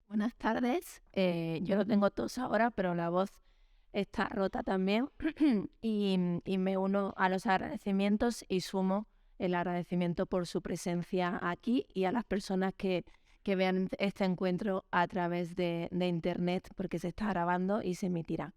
Buenas tardes. Yo no tengo tos ahora, pero la voz está rota también. Y me uno a los agradecimientos y sumo el agradecimiento por su presencia aquí y a las personas que vean este encuentro a través de internet, porque se está grabando y se emitirá.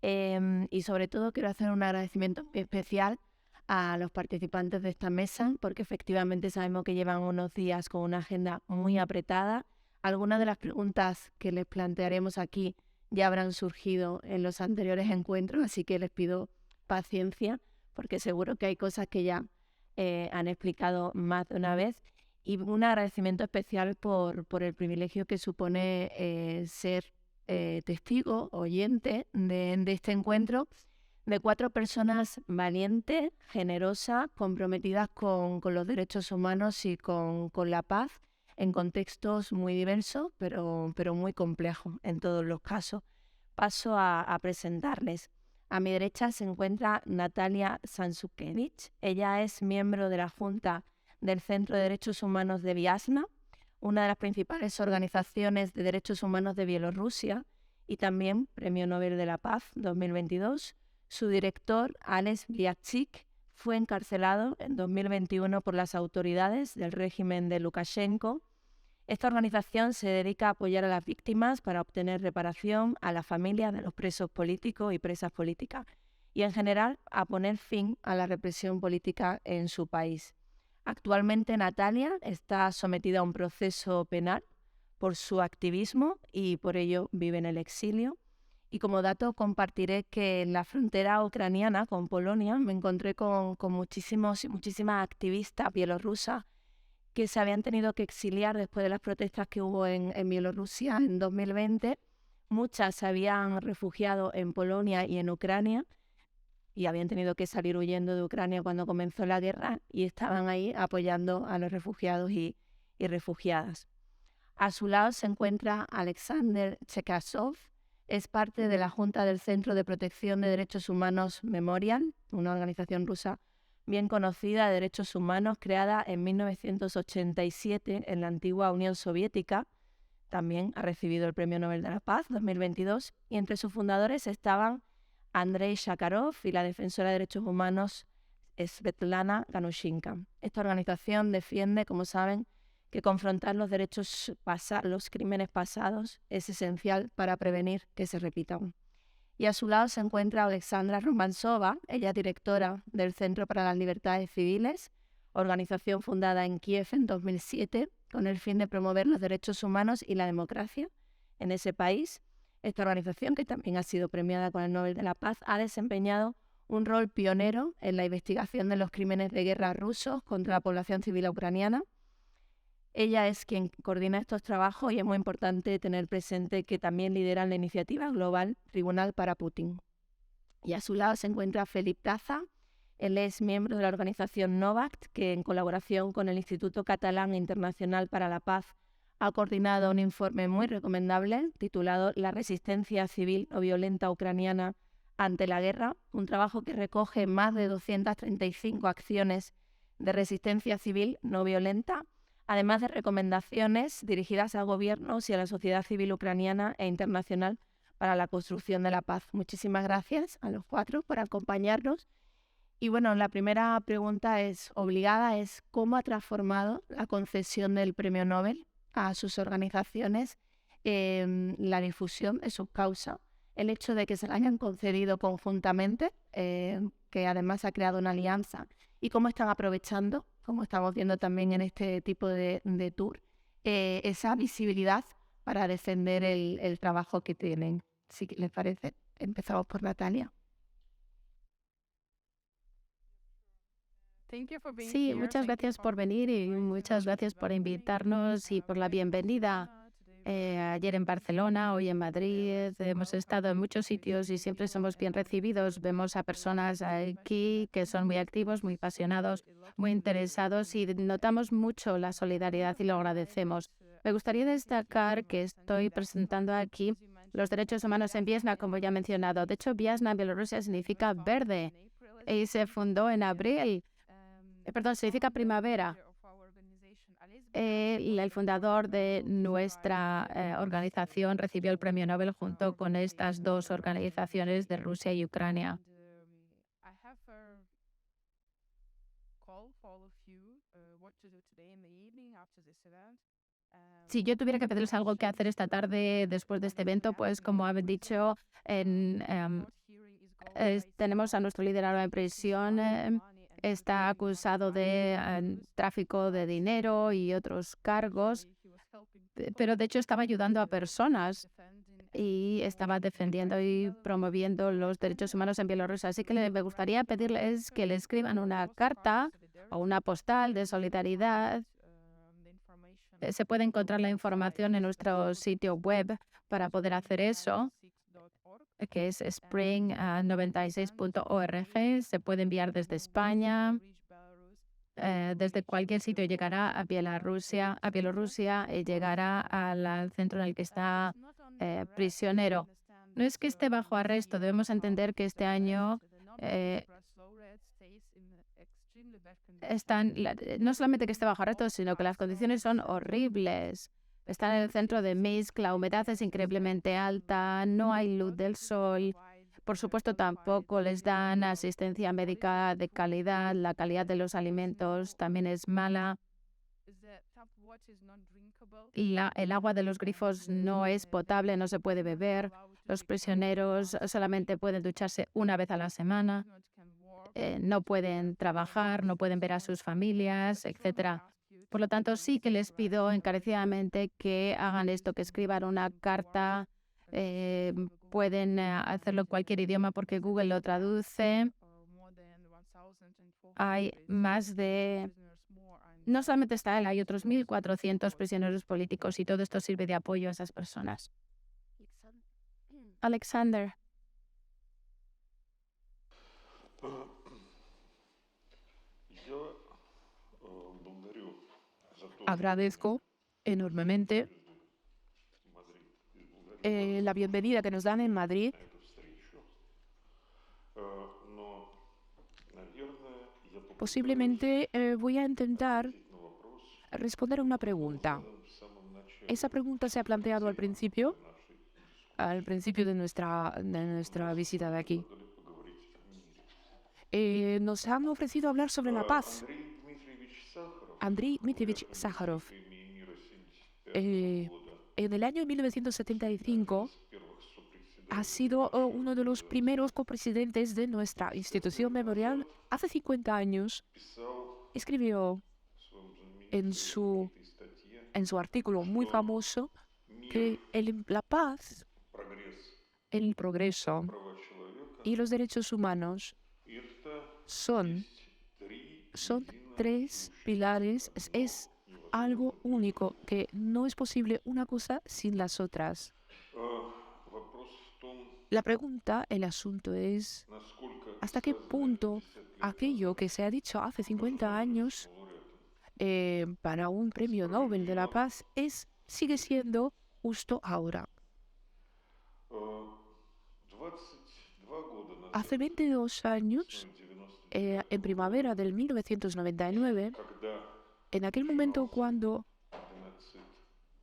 Y sobre todo quiero hacer un agradecimiento muy especial a los participantes de esta mesa, porque efectivamente sabemos que llevan unos días con una agenda muy apretada. Algunas de las preguntas que les plantearemos aquí ya habrán surgido en los anteriores encuentros, así que les pido paciencia, porque seguro que hay cosas que ya han explicado más de una vez. Y un agradecimiento especial por el privilegio que supone ser testigo, oyente de este encuentro, de 4 personas valientes, generosas, comprometidas con los derechos humanos y con la paz, en contextos muy diversos, pero muy complejos en todos los casos. Paso a presentarles. A mi derecha se encuentra Natalia Sansukevich. Ella es miembro de la Junta del Centro de Derechos Humanos de Viasna, una de las principales organizaciones de derechos humanos de Bielorrusia, y también Premio Nobel de la Paz 2022. Su director, Alex Bialchik, fue encarcelado en 2021 por las autoridades del régimen de Lukashenko. Esta organización se dedica a apoyar a las víctimas para obtener reparación, a las familias de los presos políticos y presas políticas y, en general, a poner fin a la represión política en su país. Actualmente Natalia está sometida a un proceso penal por su activismo y por ello vive en el exilio. Y como dato compartiré que en la frontera ucraniana con Polonia me encontré con muchísimas activistas bielorrusas que se habían tenido que exiliar después de las protestas que hubo en Bielorrusia en 2020. Muchas se habían refugiado en Polonia y en Ucrania y habían tenido que salir huyendo de Ucrania cuando comenzó la guerra y estaban ahí apoyando a los refugiados y refugiadas. A su lado se encuentra Alexander Chekasov. Es parte de la Junta del Centro de Protección de Derechos Humanos Memorial, una organización rusa bien conocida de derechos humanos creada en 1987 en la antigua Unión Soviética. También ha recibido el Premio Nobel de la Paz 2022 y entre sus fundadores estaban Andrei Sakharov y la defensora de derechos humanos Svetlana Ganushinka. Esta organización defiende, como saben, que confrontar los crímenes pasados es esencial para prevenir que se repitan. Y a su lado se encuentra Alexandra Romansova, ella es directora del Centro para las Libertades Civiles, organización fundada en Kiev en 2007 con el fin de promover los derechos humanos y la democracia en ese país. Esta organización, que también ha sido premiada con el Nobel de la Paz, ha desempeñado un rol pionero en la investigación de los crímenes de guerra rusos contra la población civil ucraniana. Ella es quien coordina estos trabajos y es muy importante tener presente que también lidera la iniciativa global Tribunal para Putin. Y a su lado se encuentra Felip Daza. Él es miembro de la organización Novact, que en colaboración con el Instituto Catalán Internacional para la Paz ha coordinado un informe muy recomendable titulado La resistencia civil o violenta ucraniana ante la guerra, un trabajo que recoge más de 235 acciones de resistencia civil no violenta, además de recomendaciones dirigidas a gobiernos y a la sociedad civil ucraniana e internacional para la construcción de la paz. Muchísimas gracias a los 4 por acompañarnos. Y bueno, la primera pregunta es obligada, es ¿cómo ha transformado la concesión del Premio Nobel a sus organizaciones la difusión de sus causas? El hecho de que se la hayan concedido conjuntamente, que además ha creado una alianza, y cómo están aprovechando, como estamos viendo también en este tipo de tour, esa visibilidad para defender el trabajo que tienen. Si les parece, empezamos por Natalia. Sí, muchas gracias por venir y muchas gracias por invitarnos y por la bienvenida. Ayer en Barcelona, hoy en Madrid, hemos estado en muchos sitios y siempre somos bien recibidos. Vemos a personas aquí que son muy activos, muy apasionados, muy interesados y notamos mucho la solidaridad y lo agradecemos. Me gustaría destacar que estoy presentando aquí los derechos humanos en Viesna, como ya he mencionado. De hecho, Viesna en Bielorrusia significa verde y se fundó en abril. Perdón, significa primavera. el fundador de nuestra organización recibió el premio Nobel junto con estas dos organizaciones de Rusia y Ucrania. Si yo tuviera que pedirles algo que hacer esta tarde después de este evento, pues como habéis dicho, tenemos a nuestro líder ahora en prisión. Está acusado de tráfico de dinero y otros cargos, pero de hecho estaba ayudando a personas y estaba defendiendo y promoviendo los derechos humanos en Bielorrusia. Así que me gustaría pedirles que le escriban una carta o una postal de solidaridad. Se puede encontrar la información en nuestro sitio web para poder hacer eso, que es spring96.org. Se puede enviar desde España, desde cualquier sitio llegará a Bielorrusia y llegará al centro en el que está prisionero. No es que esté bajo arresto, debemos entender que este año no solamente que esté bajo arresto, sino que las condiciones son horribles. Está en el centro de Minsk, la humedad es increíblemente alta, no hay luz del sol. Por supuesto, tampoco les dan asistencia médica de calidad, la calidad de los alimentos también es mala. El agua de los grifos no es potable, no se puede beber. Los prisioneros solamente pueden ducharse una vez a la semana. No pueden trabajar, no pueden ver a sus familias, etcétera. Por lo tanto, sí que les pido encarecidamente que hagan esto, que escriban una carta. Pueden hacerlo en cualquier idioma porque Google lo traduce. Hay más de... No solamente está él, hay otros 1.400 prisioneros políticos y todo esto sirve de apoyo a esas personas. Alexander. Agradezco enormemente la bienvenida que nos dan en Madrid. Posiblemente voy a intentar responder a una pregunta. Esa pregunta se ha planteado al principio de nuestra visita de aquí. Nos han ofrecido hablar sobre la paz. Andrei Dmitrievich Sájarov, en el año 1975, ha sido uno de los primeros copresidentes de nuestra institución memorial. Hace 50 años escribió en su artículo muy famoso que la paz, el progreso y los derechos humanos son tres pilares, es algo único, que no es posible una cosa sin las otras. La pregunta, el asunto es, ¿hasta qué punto aquello que se ha dicho hace 50 años para un premio Nobel de la Paz sigue siendo justo ahora? Hace 22 años, en primavera del 1999, en aquel momento cuando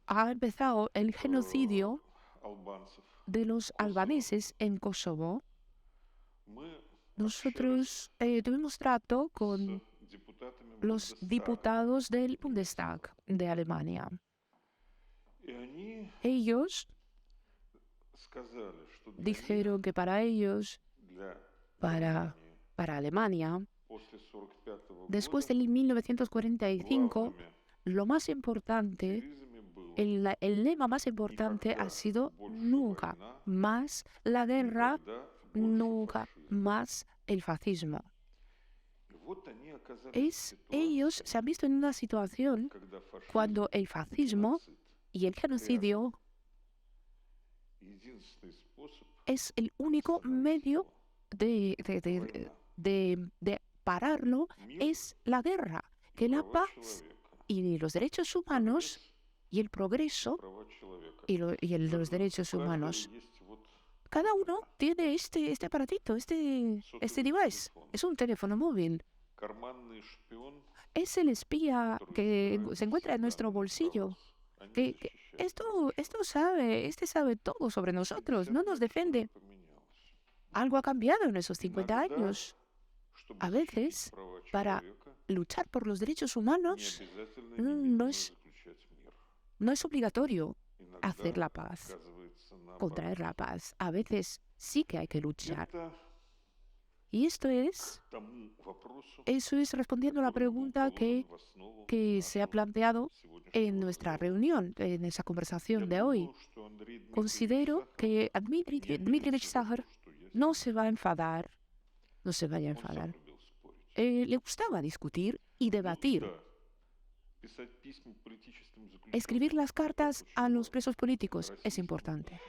ha empezado el genocidio de los albaneses en Kosovo, nosotros tuvimos trato con los diputados del Bundestag de Alemania. Ellos dijeron que para ellos, para Alemania, después del 1945, lo más importante, el lema más importante ha sido nunca más la guerra, nunca más el fascismo. Ellos se han visto en una situación cuando el fascismo y el genocidio es el único medio de pararlo, es la guerra, que la paz y los derechos humanos y el progreso los derechos humanos. Cada uno tiene este aparatito, este device. Es un teléfono móvil. es el espía que se encuentra en nuestro bolsillo. Que esto sabe todo sobre nosotros, no nos defiende. Algo ha cambiado en esos 50 años. A veces, para luchar por los derechos humanos, no es obligatorio hacer la paz, contraer la paz. A veces sí que hay que luchar. Y eso es respondiendo a la pregunta que se ha planteado en nuestra reunión, en esa conversación de hoy. Considero que Dmitry Sahar no se va a enfadar, no se vaya a enfadar. Le gustaba discutir y debatir. Escribir las cartas a los presos políticos es importante.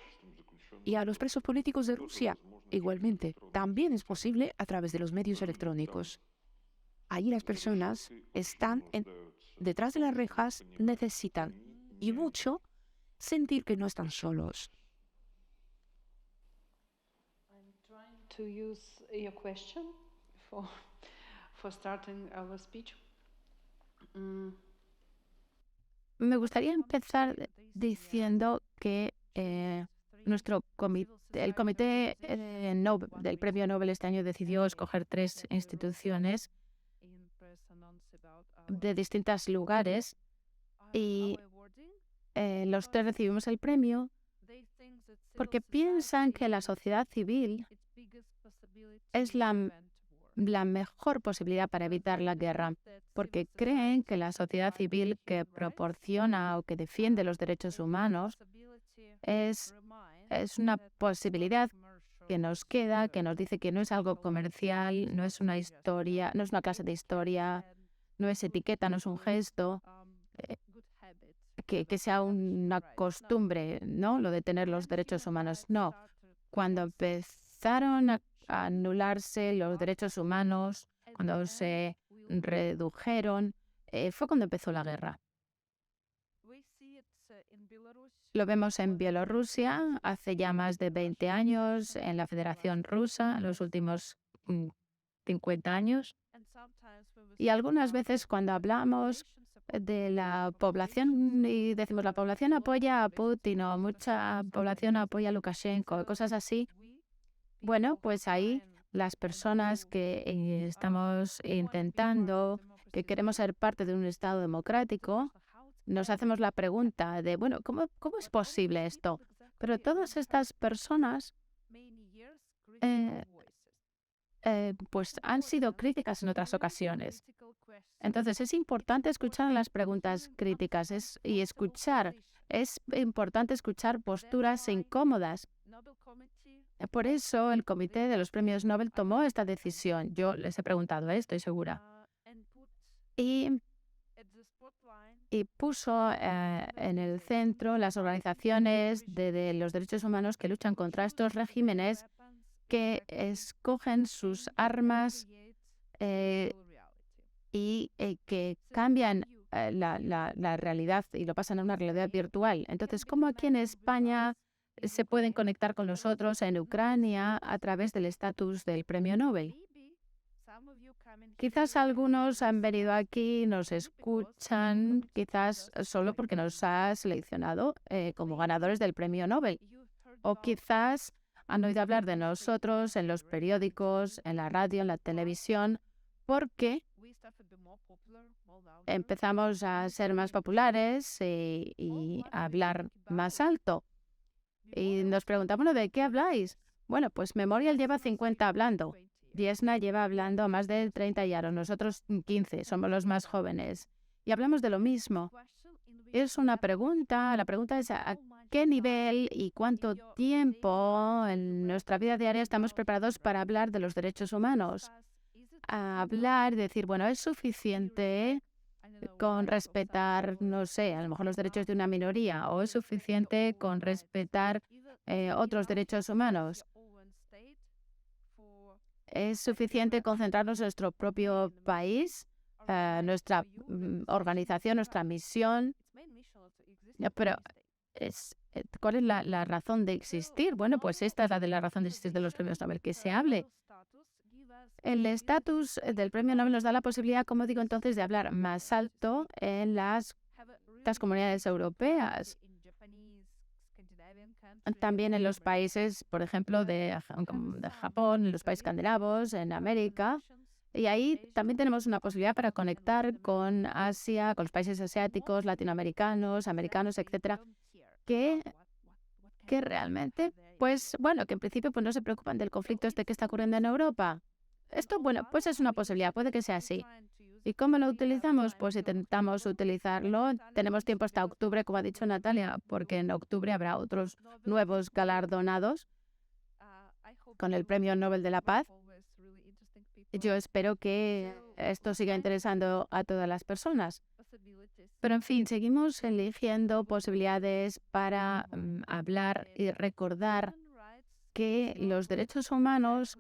Y a los presos políticos de Rusia, igualmente, también es posible a través de los medios electrónicos. Allí las personas están detrás de las rejas, necesitan, y mucho, sentir que no están solos. To use your question for starting our speech. Me gustaría empezar diciendo que el comité del Premio Nobel este año decidió escoger 3 instituciones de distintos lugares y los 3 recibimos el premio porque piensan que la sociedad civil es la mejor posibilidad para evitar la guerra, porque creen que la sociedad civil que proporciona o que defiende los derechos humanos es una posibilidad que nos queda, que nos dice que no es algo comercial, no es una historia, no es una clase de historia, no es etiqueta, no es un gesto, que sea una costumbre, ¿no? Lo de tener los derechos humanos. No. Cuando empezaron a anularse los derechos humanos, cuando se redujeron, fue cuando empezó la guerra. Lo vemos en Bielorrusia hace ya más de 20 años, en la Federación Rusa, en los últimos 50 años. Y algunas veces cuando hablamos de la población y decimos la población apoya a Putin o mucha población apoya a Lukashenko, cosas así, bueno, pues ahí las personas que estamos intentando, que queremos ser parte de un Estado democrático, nos hacemos la pregunta de, bueno, ¿cómo es posible esto? Pero todas estas personas pues han sido críticas en otras ocasiones. Entonces es importante escuchar las preguntas críticas y escuchar. Es importante escuchar posturas incómodas. Por eso el Comité de los Premios Nobel tomó esta decisión. Yo les he preguntado, estoy segura. Y puso en el centro las organizaciones de los derechos humanos que luchan contra estos regímenes que escogen sus armas y que cambian la realidad y lo pasan a una realidad virtual. Entonces, ¿cómo aquí en España se pueden conectar con nosotros en Ucrania a través del estatus del Premio Nobel? Quizás algunos han venido aquí, nos escuchan, quizás solo porque nos ha seleccionado como ganadores del Premio Nobel. O quizás han oído hablar de nosotros en los periódicos, en la radio, en la televisión, porque empezamos a ser más populares y a hablar más alto. Y nos preguntamos, bueno, ¿de qué habláis? Bueno, pues Memorial lleva 50 hablando. Viesna lleva hablando más de 30 y ahora nosotros 15, somos los más jóvenes. Y hablamos de lo mismo. Es una pregunta, la pregunta es ¿a qué nivel y cuánto tiempo en nuestra vida diaria estamos preparados para hablar de los derechos humanos? A hablar, decir, bueno, ¿es suficiente con respetar, no sé, a lo mejor los derechos de una minoría o es suficiente con respetar otros derechos humanos? ¿Es suficiente concentrarnos en nuestro propio país, nuestra organización, nuestra misión? Pero ¿cuál es la razón de existir? Bueno, pues esta es la razón de existir de los premios Nobel, que se hable El estatus del premio Nobel nos da la posibilidad, como digo entonces, de hablar más alto en las comunidades europeas, también en los países, por ejemplo, de Japón, en los países escandinavos, en América. Y ahí también tenemos una posibilidad para conectar con Asia, con los países asiáticos, latinoamericanos, americanos, etcétera, que realmente, pues bueno, que en principio pues no se preocupan del conflicto este que está ocurriendo en Europa. Esto, bueno, pues es una posibilidad, puede que sea así. ¿Y cómo lo utilizamos? Pues intentamos utilizarlo. Tenemos tiempo hasta octubre, como ha dicho Natalia, porque en octubre habrá otros nuevos galardonados con el Premio Nobel de la Paz. Yo espero que esto siga interesando a todas las personas. Pero, en fin, seguimos eligiendo posibilidades para hablar y recordar que los derechos humanos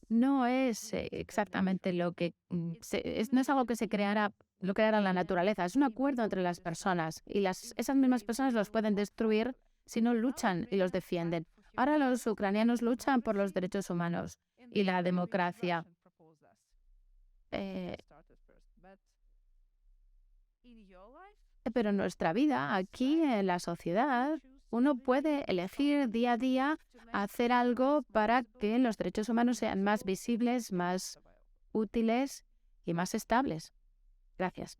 no es exactamente lo que no es algo que lo creara la naturaleza, es un acuerdo entre las personas y esas mismas personas los pueden destruir si no luchan y los defienden. Ahora los ucranianos luchan por los derechos humanos y la democracia. Pero en nuestra vida, aquí en la sociedad, uno puede elegir día a día hacer algo para que los derechos humanos sean más visibles, más útiles y más estables. Gracias.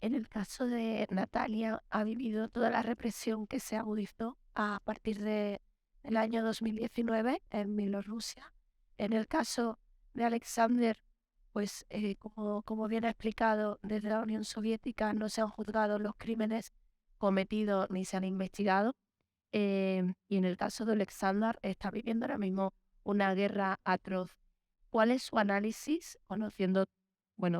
En el caso de Natalia, ha vivido toda la represión que se agudizó a partir del año 2019 en Bielorrusia. En el caso de Alexander, pues como bien ha explicado, desde la Unión Soviética no se han juzgado los crímenes cometidos ni se han investigado. Y en el caso de Alexander, está viviendo ahora mismo una guerra atroz. ¿Cuál es su análisis,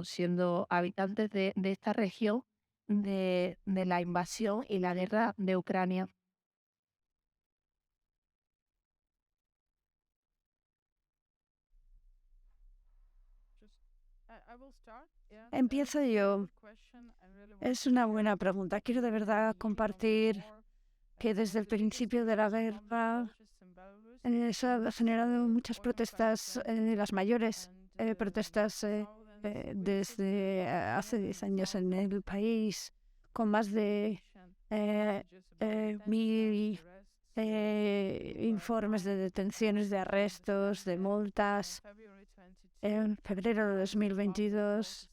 siendo habitantes de esta región, de la invasión y la guerra de Ucrania? Empiezo yo. Es una buena pregunta. Quiero de verdad compartir que desde el principio de la guerra eso ha generado muchas protestas, las mayores protestas desde hace 10 años en el país, con más de 1.000 informes de detenciones, de arrestos, de multas. En febrero de 2022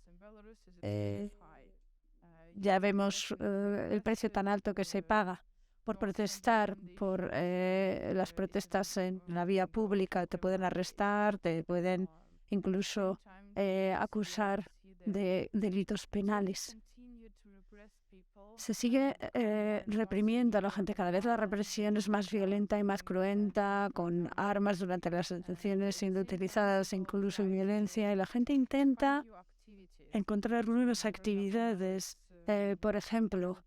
ya vemos el precio tan alto que se paga por protestar, por las protestas en la vía pública. Te pueden arrestar, te pueden incluso acusar de delitos penales. Se sigue reprimiendo a la gente. Cada vez la represión es más violenta y más cruenta, con armas durante las detenciones siendo utilizadas, incluso en violencia. Y la gente intenta encontrar nuevas actividades. Por ejemplo,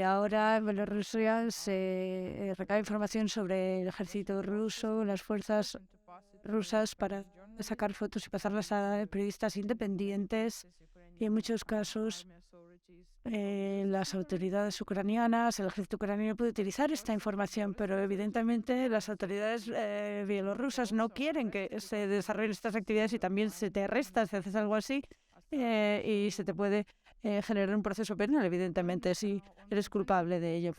ahora en Bielorrusia se recabe información sobre el ejército ruso, las fuerzas rusas, para sacar fotos y pasarlas a periodistas independientes. Y en muchos casos las autoridades ucranianas, el ejército ucraniano puede utilizar esta información, pero evidentemente las autoridades bielorrusas no quieren que se desarrollen estas actividades y también se te arresta si haces algo así y se te puede generar un proceso penal, evidentemente, si eres culpable de ello.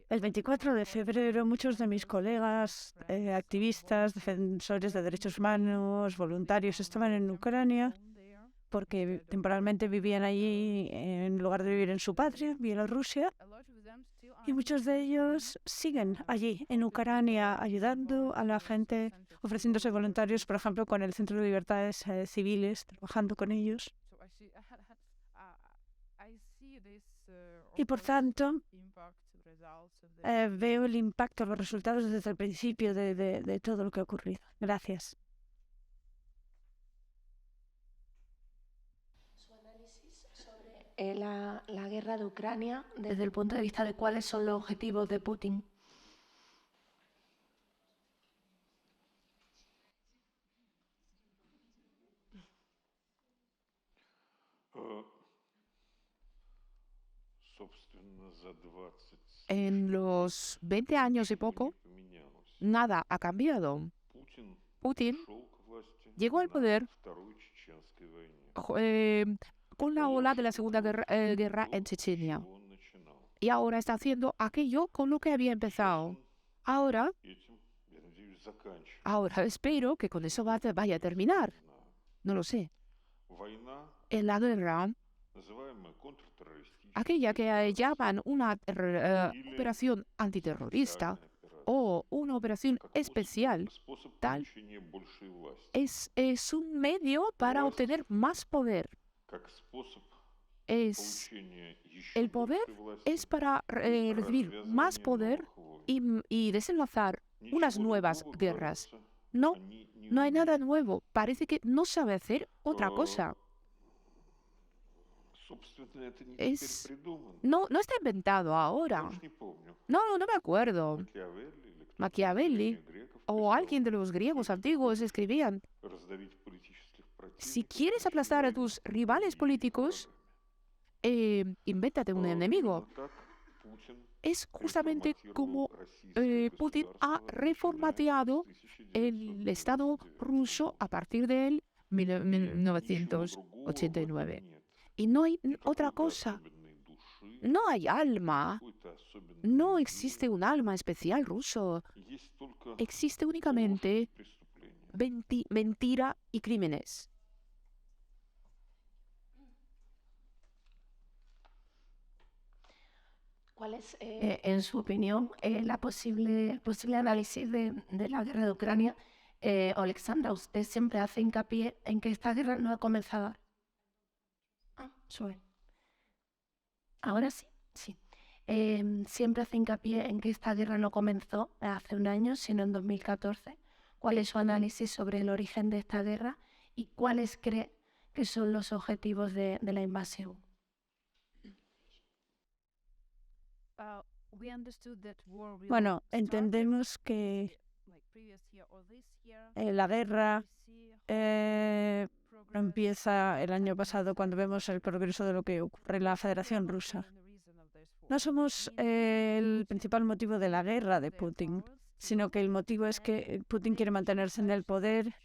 El 24 de febrero, muchos de mis colegas, activistas, defensores de derechos humanos, voluntarios, estaban en Ucrania porque temporalmente vivían allí en lugar de vivir en su patria, Bielorrusia, y muchos de ellos siguen allí en Ucrania ayudando a la gente, ofreciéndose voluntarios, por ejemplo, con el Centro de Libertades Civiles, trabajando con ellos. Y por tanto, veo el impacto, los resultados desde el principio de todo lo que ha ocurrido. Gracias. La guerra de Ucrania desde el punto de vista de cuáles son los objetivos de Putin. En los 20 años y poco, nada ha cambiado. Putin llegó al poder con la ola de la Segunda Guerra en Chechenia. Y ahora está haciendo aquello con lo que había empezado. Ahora espero que con eso vaya a terminar. No lo sé. En la guerra, aquella que llaman una operación antiterrorista o una operación especial, tal, es un medio para obtener más poder. El poder es para recibir más poder y desenlazar unas nuevas guerras. No hay nada nuevo. Parece que no sabe hacer otra cosa. No está inventado ahora. No me acuerdo. Maquiavelli o alguien de los griegos antiguos escribían: si quieres aplastar a tus rivales políticos, invéntate un enemigo. Es justamente como Putin ha reformateado el Estado ruso a partir de 1989. Y no hay otra cosa. No hay alma. No existe un alma especial ruso. Existe únicamente mentira y crímenes. ¿Cuál es, en su opinión, la posible análisis de la guerra de Ucrania? Alexandra, usted siempre hace hincapié en que esta guerra no ha comenzado. Sube. Ahora sí. Siempre hace hincapié en que esta guerra no comenzó hace un año, sino en 2014. ¿Cuál es su análisis sobre el origen de esta guerra y cuáles cree que son los objetivos de la invasión? Bueno, entendemos que la guerra empieza el año pasado cuando vemos el progreso de lo que ocurre en la Federación Rusa. No somos el principal motivo de la guerra de Putin, sino que el motivo es que Putin quiere mantenerse en el poder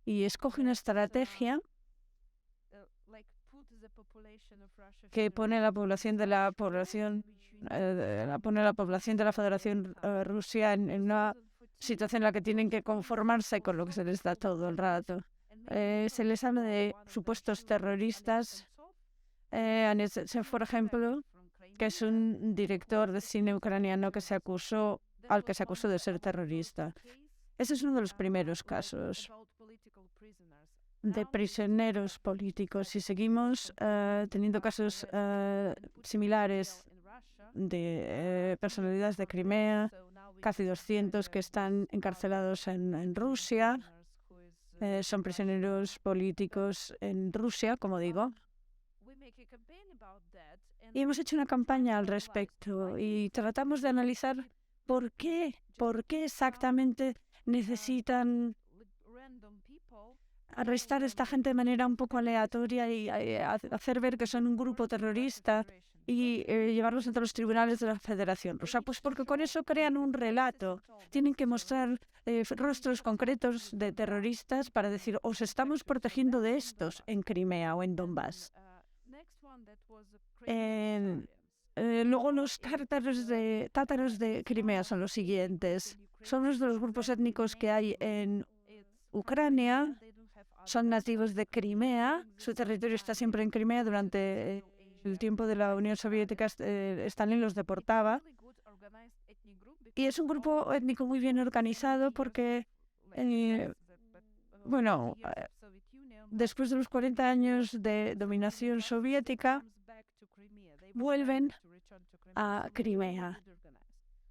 y escoge una estrategia que pone a la población de la Federación Rusa en una situación en la que tienen que conformarse con lo que se les da todo el rato. Se les habla de supuestos terroristas. Anetsev, por ejemplo, que es un director de cine ucraniano al que se acusó de ser terrorista. Ese es uno de los primeros casos de prisioneros políticos. Si seguimos teniendo casos similares de personalidades de Crimea, casi 200 que están encarcelados en Rusia, son prisioneros políticos en Rusia, como digo. Y hemos hecho una campaña al respecto y tratamos de analizar por qué exactamente necesitan arrestar a esta gente de manera un poco aleatoria y hacer ver que son un grupo terrorista y llevarlos ante los tribunales de la Federación Rusa. Pues porque con eso crean un relato. Tienen que mostrar rostros concretos de terroristas para decir: os estamos protegiendo de estos en Crimea o en Donbass. Luego los tátaros de Crimea son los siguientes. Son uno de los grupos étnicos que hay en Ucrania. Son nativos de Crimea. Su territorio está siempre en Crimea. Durante el tiempo de la Unión Soviética, Stalin los deportaba. Y es un grupo étnico muy bien organizado porque, después de los 40 años de dominación soviética, vuelven a Crimea.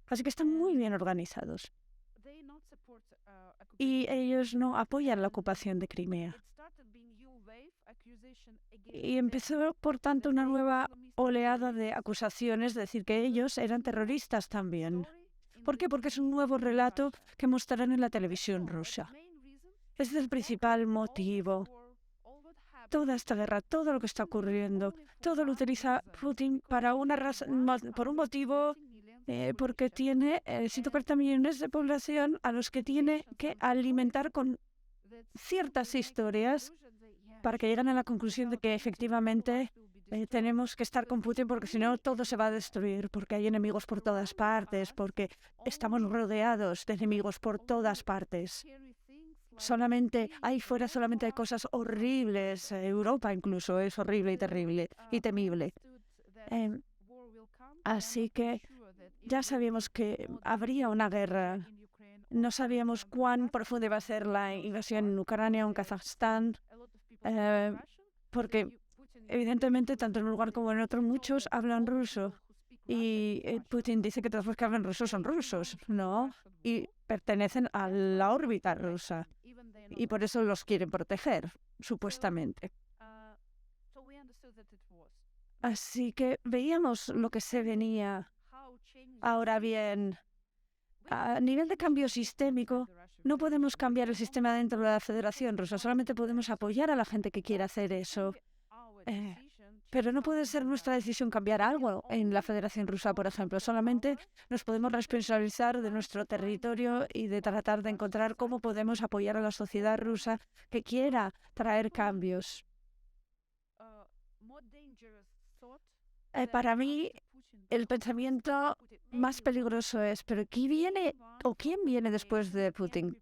Así que están muy bien organizados. Y ellos no apoyan la ocupación de Crimea. Y empezó, por tanto, una nueva oleada de acusaciones, de decir que ellos eran terroristas también. ¿Por qué? Porque es un nuevo relato que mostrarán en la televisión rusa. Ese es el principal motivo. Toda esta guerra, todo lo que está ocurriendo, todo lo utiliza Putin para por un motivo, porque tiene 140 millones de población a los que tiene que alimentar con ciertas historias para que lleguen a la conclusión de que efectivamente tenemos que estar con Putin porque si no todo se va a destruir, porque hay enemigos por todas partes, porque estamos rodeados de enemigos por todas partes. Ahí fuera solamente hay cosas horribles. Europa incluso es horrible y terrible y temible. Así que ya sabíamos que habría una guerra. No sabíamos cuán profunda iba a ser la invasión en Ucrania o en Kazajstán, porque evidentemente tanto en un lugar como en otro muchos hablan ruso. Y Putin dice que todos los que hablan ruso son rusos, ¿no? Y pertenecen a la órbita rusa. Y por eso los quieren proteger, supuestamente. Así que veíamos lo que se venía. Ahora bien, a nivel de cambio sistémico, no podemos cambiar el sistema dentro de la Federación Rusa, solamente podemos apoyar a la gente que quiera hacer eso. Pero no puede ser nuestra decisión cambiar algo en la Federación Rusa, por ejemplo. Solamente nos podemos responsabilizar de nuestro territorio y de tratar de encontrar cómo podemos apoyar a la sociedad rusa que quiera traer cambios. Para mí, el pensamiento más peligroso es, ¿pero quién viene después de Putin?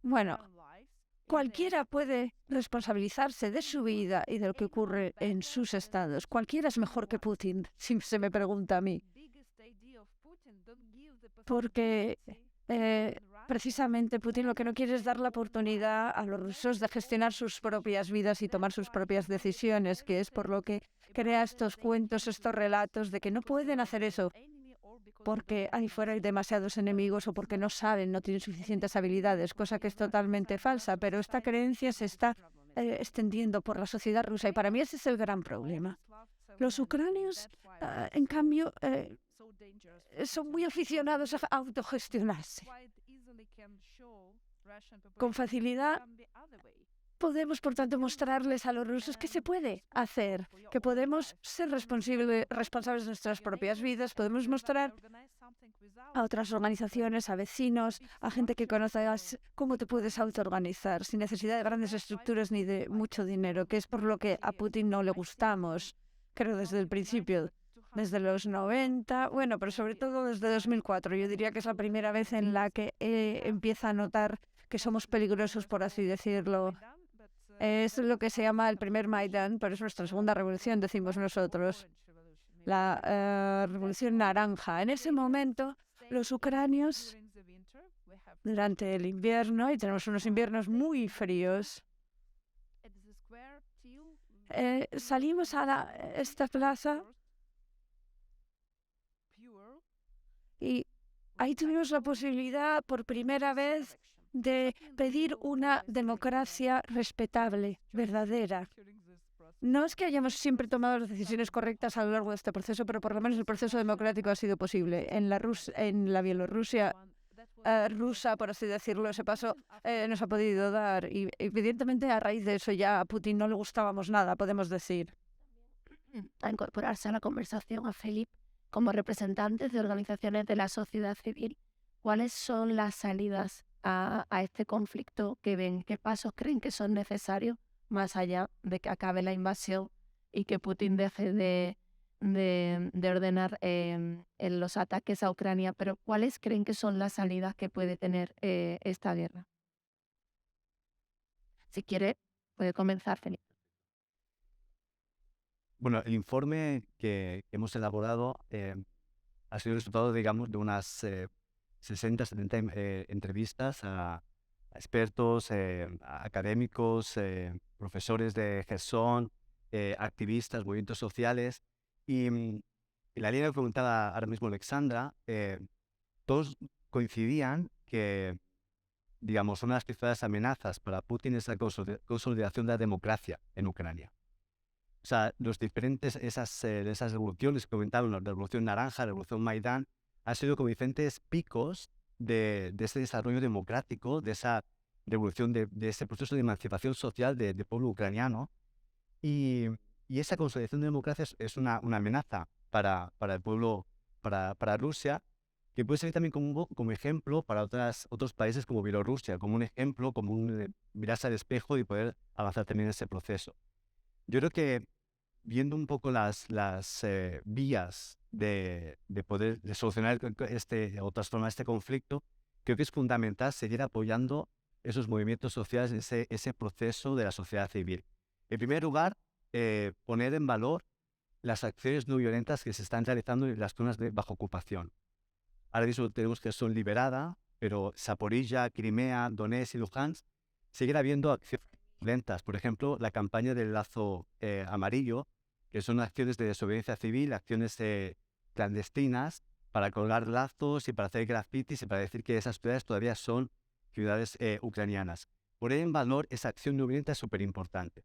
Bueno, cualquiera puede responsabilizarse de su vida y de lo que ocurre en sus estados. Cualquiera es mejor que Putin, si se me pregunta a mí. Porque precisamente Putin lo que no quiere es dar la oportunidad a los rusos de gestionar sus propias vidas y tomar sus propias decisiones, que es por lo que crea estos cuentos, estos relatos de que no pueden hacer eso porque ahí fuera hay demasiados enemigos o porque no saben, no tienen suficientes habilidades, cosa que es totalmente falsa, pero esta creencia se está extendiendo por la sociedad rusa y para mí ese es el gran problema. Los ucranios, en cambio, son muy aficionados a autogestionarse. Con facilidad podemos, por tanto, mostrarles a los rusos que se puede hacer, que podemos ser responsables de nuestras propias vidas, podemos mostrar a otras organizaciones, a vecinos, a gente que conozcas cómo te puedes autoorganizar sin necesidad de grandes estructuras ni de mucho dinero, que es por lo que a Putin no le gustamos, creo desde el principio. Desde los 90, bueno, pero sobre todo desde 2004. Yo diría que es la primera vez en la que empieza a notar que somos peligrosos, por así decirlo. Es lo que se llama el primer Maidán, pero es nuestra segunda revolución, decimos nosotros. La revolución naranja. En ese momento, los ucranios, durante el invierno, y tenemos unos inviernos muy fríos, salimos a esta plaza y ahí tuvimos la posibilidad por primera vez de pedir una democracia respetable, verdadera. No es que hayamos siempre tomado las decisiones correctas a lo largo de este proceso, pero por lo menos el proceso democrático ha sido posible. En la Bielorrusia rusa, por así decirlo, ese paso nos ha podido dar. Y evidentemente a raíz de eso ya a Putin no le gustábamos nada, podemos decir. A incorporarse a la conversación a Felipe como representantes de organizaciones de la sociedad civil. ¿Cuáles son las salidas a este conflicto que ven? ¿Qué pasos creen que son necesarios más allá de que acabe la invasión y que Putin deje de ordenar los ataques a Ucrania? Pero ¿cuáles creen que son las salidas que puede tener esta guerra? Si quiere, puede comenzar, Felipe. Bueno, el informe que hemos elaborado ha sido el resultado, digamos, de unas 60, 70 entrevistas a expertos, a académicos, profesores de Gerson, activistas, movimientos sociales. Y en la línea que preguntaba ahora mismo Alexandra, todos coincidían que, digamos, una de las principales amenazas para Putin es la consolidación de la democracia en Ucrania. O sea, esas revoluciones que comentaron, la Revolución Naranja, la Revolución Maidán, han sido como diferentes picos de ese desarrollo democrático, de esa revolución, de ese proceso de emancipación social del pueblo ucraniano. Y esa consolidación de democracia es una amenaza para el pueblo, para Rusia, que que puede servir también como ejemplo para otros países como Bielorrusia, como un ejemplo, como un mirarse al espejo y poder avanzar también en ese proceso. Yo creo que viendo un poco las vías de poder solucionar o transformar este conflicto, creo que es fundamental seguir apoyando esos movimientos sociales, ese proceso de la sociedad civil. En primer lugar, poner en valor las acciones no violentas que se están realizando en las zonas bajo ocupación. Ahora mismo tenemos que son liberadas, pero Zaporilla, Crimea, Donetsk y Luhansk siguen habiendo acciones violentas. Por ejemplo, la campaña del lazo amarillo, que son acciones de desobediencia civil, acciones clandestinas para colgar lazos y para hacer grafitis y para decir que esas ciudades todavía son ciudades ucranianas. Poner en valor esa acción no violenta es súper importante.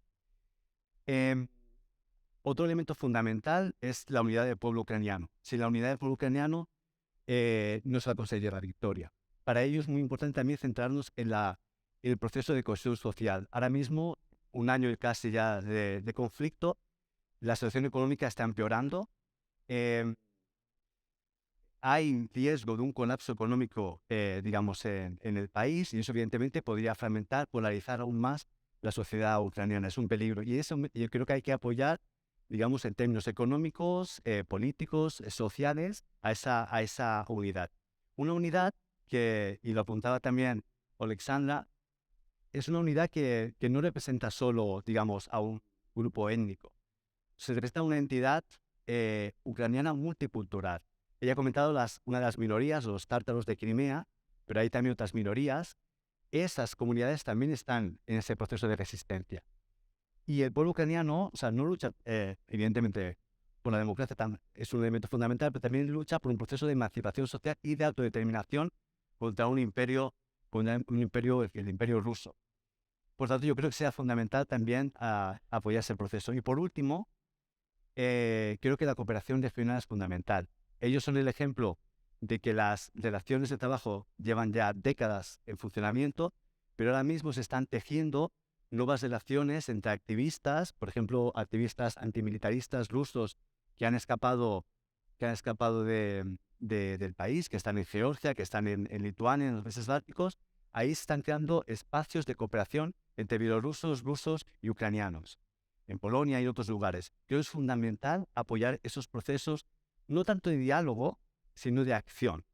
Otro elemento fundamental es la unidad del pueblo ucraniano. Sin la unidad del pueblo ucraniano no se va a conseguir la victoria. Para ello es muy importante también centrarnos en el proceso de cohesión social. Ahora mismo, un año y casi ya de conflicto, la situación económica está empeorando. Hay riesgo de un colapso económico, digamos, en el país, y eso evidentemente podría fragmentar, polarizar aún más la sociedad ucraniana. Es un peligro. Y eso yo creo que hay que apoyar, digamos, en términos económicos, políticos, sociales, a esa unidad. Una unidad que, y lo apuntaba también Alexandra, es una unidad que no representa solo, digamos, a un grupo étnico. Se representa a una entidad ucraniana multicultural. Ella ha comentado una de las minorías, los tártaros de Crimea, pero hay también otras minorías. Esas comunidades también están en ese proceso de resistencia. Y el pueblo ucraniano, o sea, no lucha, evidentemente, por la democracia, es un elemento fundamental, pero también lucha por un proceso de emancipación social y de autodeterminación contra un imperio, el imperio ruso. Por tanto, yo creo que sea fundamental también apoyar ese proceso. Y por último, creo que la cooperación regional es fundamental. Ellos son el ejemplo de que las relaciones de trabajo llevan ya décadas en funcionamiento, pero ahora mismo se están tejiendo nuevas relaciones entre activistas, por ejemplo, activistas antimilitaristas rusos que han escapado del país, que están en Georgia, que están en Lituania, en los países bálticos. Ahí se están creando espacios de cooperación entre bielorrusos, rusos y ucranianos, en Polonia y en otros lugares. Creo que es fundamental apoyar esos procesos, no tanto de diálogo, sino de acción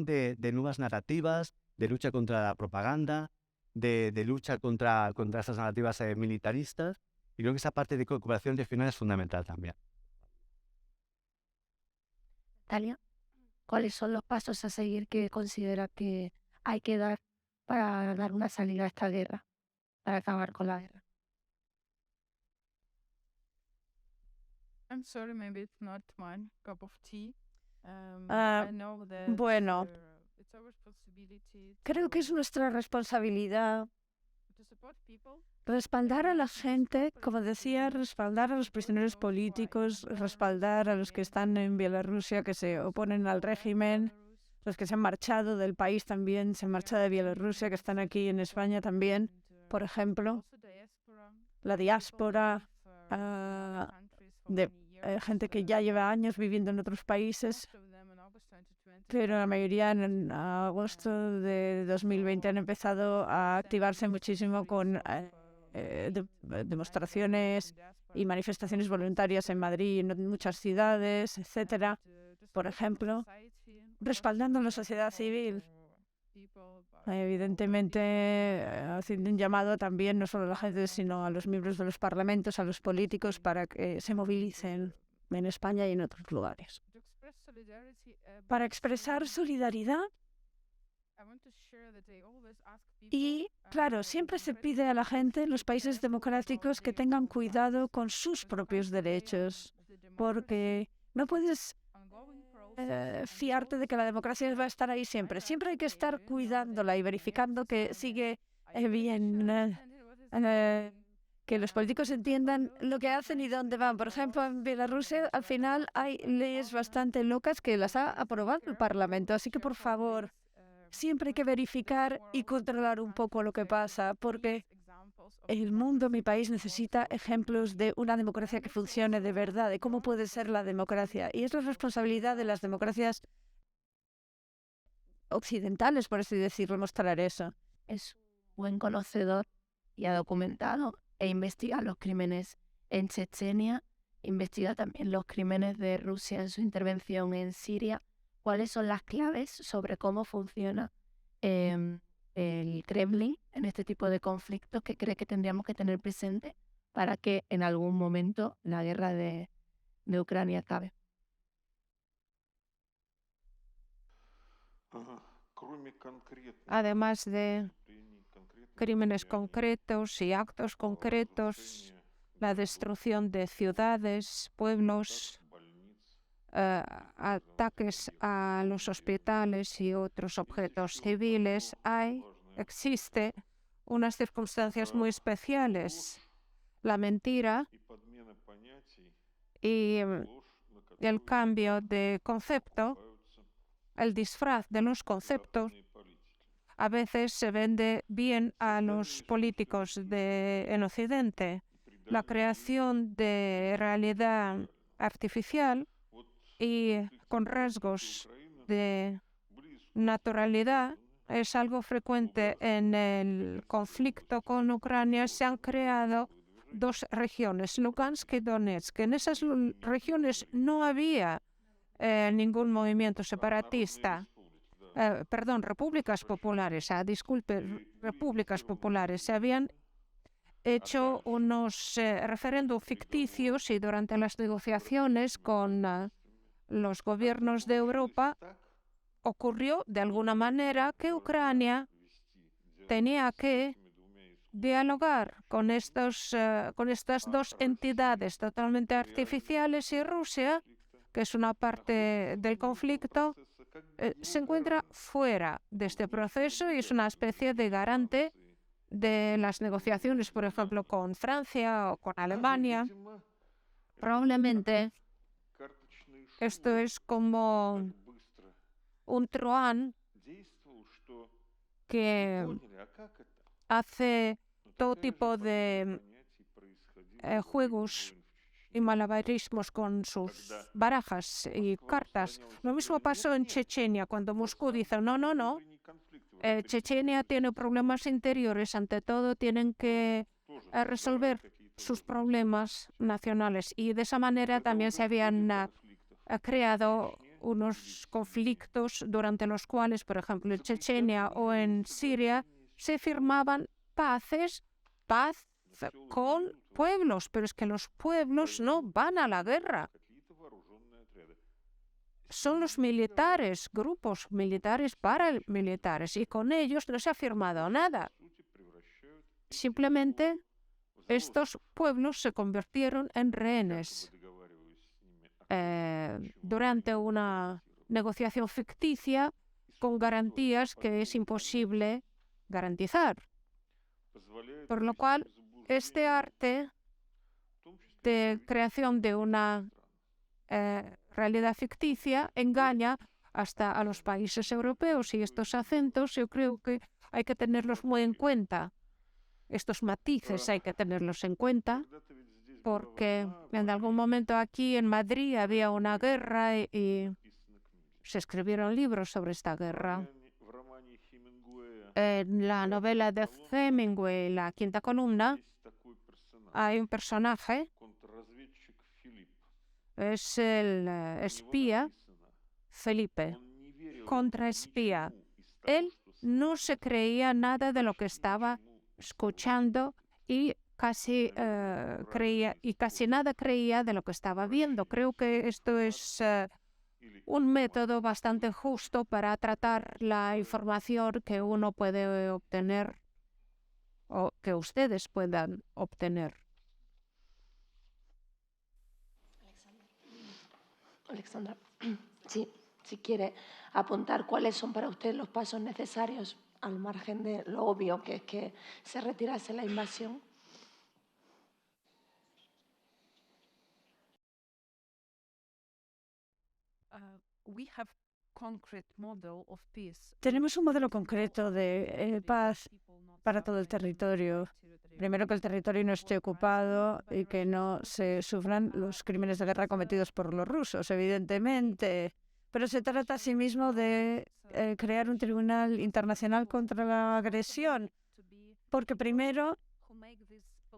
de nuevas narrativas, de lucha contra la propaganda, de lucha contra esas narrativas militaristas. Y creo que esa parte de cooperación regional es fundamental también. Natalia, ¿cuáles son los pasos a seguir que considera que hay que dar para dar una salida a esta guerra, para acabar con la guerra? I'm sorry, maybe it's not my cup of tea. Ah, I know that bueno, it's our responsibility creo que es nuestra responsabilidad to support people. respaldar a la gente, como decía, respaldar a los prisioneros políticos, respaldar a los que están en Bielorrusia, que se oponen al régimen, los que se han marchado del país también, se han marchado de Bielorrusia, que están aquí en España también, por ejemplo, la diáspora, de gente que ya lleva años viviendo en otros países, pero la mayoría en agosto de 2020 han empezado a activarse muchísimo con demostraciones y manifestaciones voluntarias en Madrid y en muchas ciudades, etcétera. Por ejemplo, respaldando a la sociedad civil. Evidentemente, haciendo un llamado también no solo a la gente, sino a los miembros de los parlamentos, a los políticos, para que se movilicen en España y en otros lugares. Para expresar solidaridad. Y, claro, siempre se pide a la gente en los países democráticos que tengan cuidado con sus propios derechos, porque no puedes fiarte de que la democracia va a estar ahí siempre. Siempre hay que estar cuidándola y verificando que sigue bien, que los políticos entiendan lo que hacen y dónde van. Por ejemplo, en Bielorrusia, al final hay leyes bastante locas que las ha aprobado el Parlamento. Así que, por favor, siempre hay que verificar y controlar un poco lo que pasa, porque el mundo, mi país, necesita ejemplos de una democracia que funcione de verdad, de cómo puede ser la democracia. Y es la responsabilidad de las democracias occidentales, por así decirlo, mostrar eso. Es un buen conocedor y ha documentado e investiga los crímenes en Chechenia, investiga también los crímenes de Rusia en su intervención en Siria. ¿Cuáles son las claves sobre cómo funciona el Kremlin en este tipo de conflictos que cree que tendríamos que tener presente para que en algún momento la guerra de Ucrania acabe? Además de crímenes concretos y actos concretos, la destrucción de ciudades, pueblos, ataques a los hospitales y otros objetos civiles, existe unas circunstancias muy especiales. La mentira y el cambio de concepto, el disfraz de los conceptos, a veces se vende bien a los políticos en Occidente. La creación de realidad artificial y con rasgos de naturalidad es algo frecuente en el conflicto con Ucrania. Se han creado dos regiones, Lugansk y Donetsk. En esas regiones no había ningún movimiento separatista. Repúblicas populares, repúblicas populares. Se habían hecho unos referéndums ficticios y durante las negociaciones con los gobiernos de Europa ocurrió de alguna manera que Ucrania tenía que dialogar con estas dos entidades totalmente artificiales y Rusia, que es una parte del conflicto, se encuentra fuera de este proceso y es una especie de garante de las negociaciones, por ejemplo, con Francia o con Alemania. Probablemente esto es como un truán que hace todo tipo de juegos y malabarismos con sus barajas y cartas. Lo mismo pasó en Chechenia, cuando Moscú dice, no, Chechenia tiene problemas interiores, ante todo tienen que resolver sus problemas nacionales. Y de esa manera también se habían creado unos conflictos durante los cuales, por ejemplo, en Chechenia o en Siria, se firmaban paz con pueblos, pero es que los pueblos no van a la guerra. Son los militares, grupos militares paramilitares, y con ellos no se ha firmado nada. Simplemente estos pueblos se convirtieron en rehenes durante una negociación ficticia con garantías que es imposible garantizar. Por lo cual, este arte de creación de una realidad ficticia engaña hasta a los países europeos, y estos acentos yo creo que hay que tenerlos muy en cuenta. Estos matices hay que tenerlos en cuenta porque en algún momento aquí en Madrid había una guerra y se escribieron libros sobre esta guerra. En la novela de Hemingway, La quinta columna, hay un personaje, es el espía Felipe, contraespía. Él no se creía nada de lo que estaba escuchando y casi nada creía de lo que estaba viendo. Creo que esto es un método bastante justo para tratar la información que uno puede obtener o que ustedes puedan obtener. Alexandra, sí, si quiere apuntar cuáles son para usted los pasos necesarios, al margen de lo obvio que es que se retirase la invasión. Tenemos un modelo concreto de paz para todo el territorio. Primero, que el territorio no esté ocupado y que no se sufran los crímenes de guerra cometidos por los rusos. Evidentemente, pero se trata asimismo de crear un tribunal internacional contra la agresión, porque primero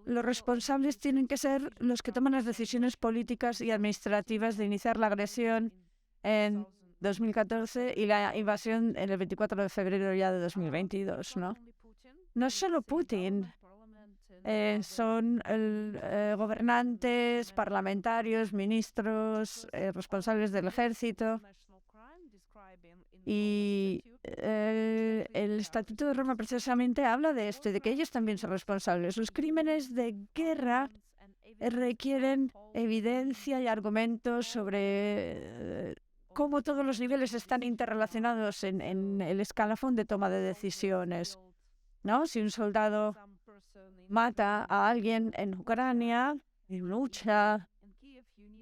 los responsables tienen que ser los que toman las decisiones políticas y administrativas de iniciar la agresión en 2014 y la invasión en el 24 de febrero ya de 2022, ¿no? No es solo Putin, son gobernantes, parlamentarios, ministros, responsables del ejército. Y el Estatuto de Roma precisamente habla de esto y de que ellos también son responsables. Los crímenes de guerra requieren evidencia y argumentos sobre cómo todos los niveles están interrelacionados en el escalafón de toma de decisiones, ¿no? Si un soldado mata a alguien en Ucrania, en lucha,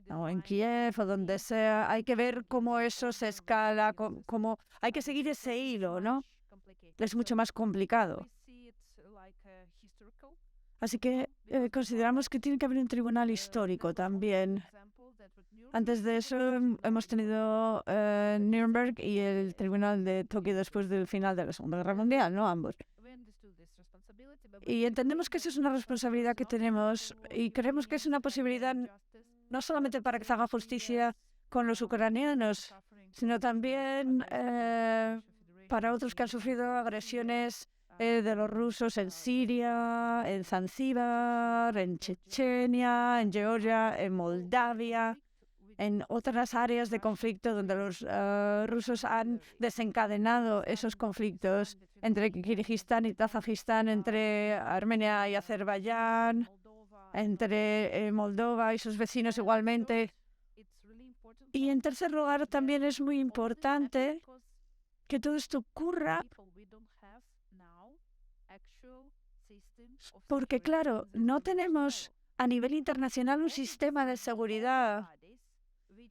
o en Kiev o donde sea, hay que ver cómo eso se escala, cómo hay que seguir ese hilo, ¿no? Es mucho más complicado. Así que consideramos que tiene que haber un tribunal histórico también. Antes de eso hemos tenido Nuremberg y el Tribunal de Tokio después del final de la Segunda Guerra Mundial, ¿no? Ambos. Y entendemos que esa es una responsabilidad que tenemos y creemos que es una posibilidad no solamente para que se haga justicia con los ucranianos, sino también para otros que han sufrido agresiones de los rusos en Siria, en Zanzíbar, en Chechenia, en Georgia, en Moldavia, en otras áreas de conflicto donde los rusos han desencadenado esos conflictos entre Kirguistán y Tazajistán, entre Armenia y Azerbaiyán, entre Moldova y sus vecinos igualmente. Y en tercer lugar, también es muy importante que todo esto ocurra porque, claro, no tenemos a nivel internacional un sistema de seguridad.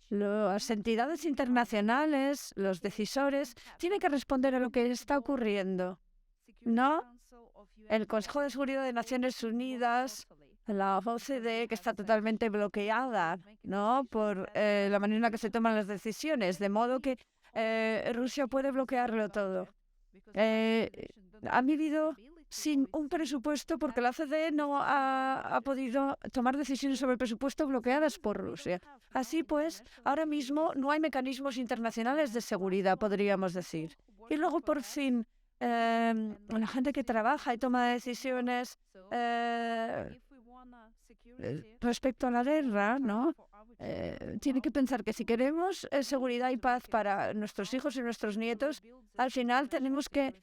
Las entidades internacionales, los decisores, tienen que responder a lo que está ocurriendo, ¿no? El Consejo de Seguridad de Naciones Unidas, la OCDE, que está totalmente bloqueada, ¿no?, por la manera en la que se toman las decisiones, de modo que Rusia puede bloquearlo todo. Han vivido sin un presupuesto porque la OCDE no ha podido tomar decisiones sobre el presupuesto bloqueadas por Rusia. Así pues, ahora mismo no hay mecanismos internacionales de seguridad, podríamos decir. Y luego, por fin, la gente que trabaja y toma decisiones respecto a la guerra, ¿no? Tiene que pensar que si queremos seguridad y paz para nuestros hijos y nuestros nietos, al final tenemos que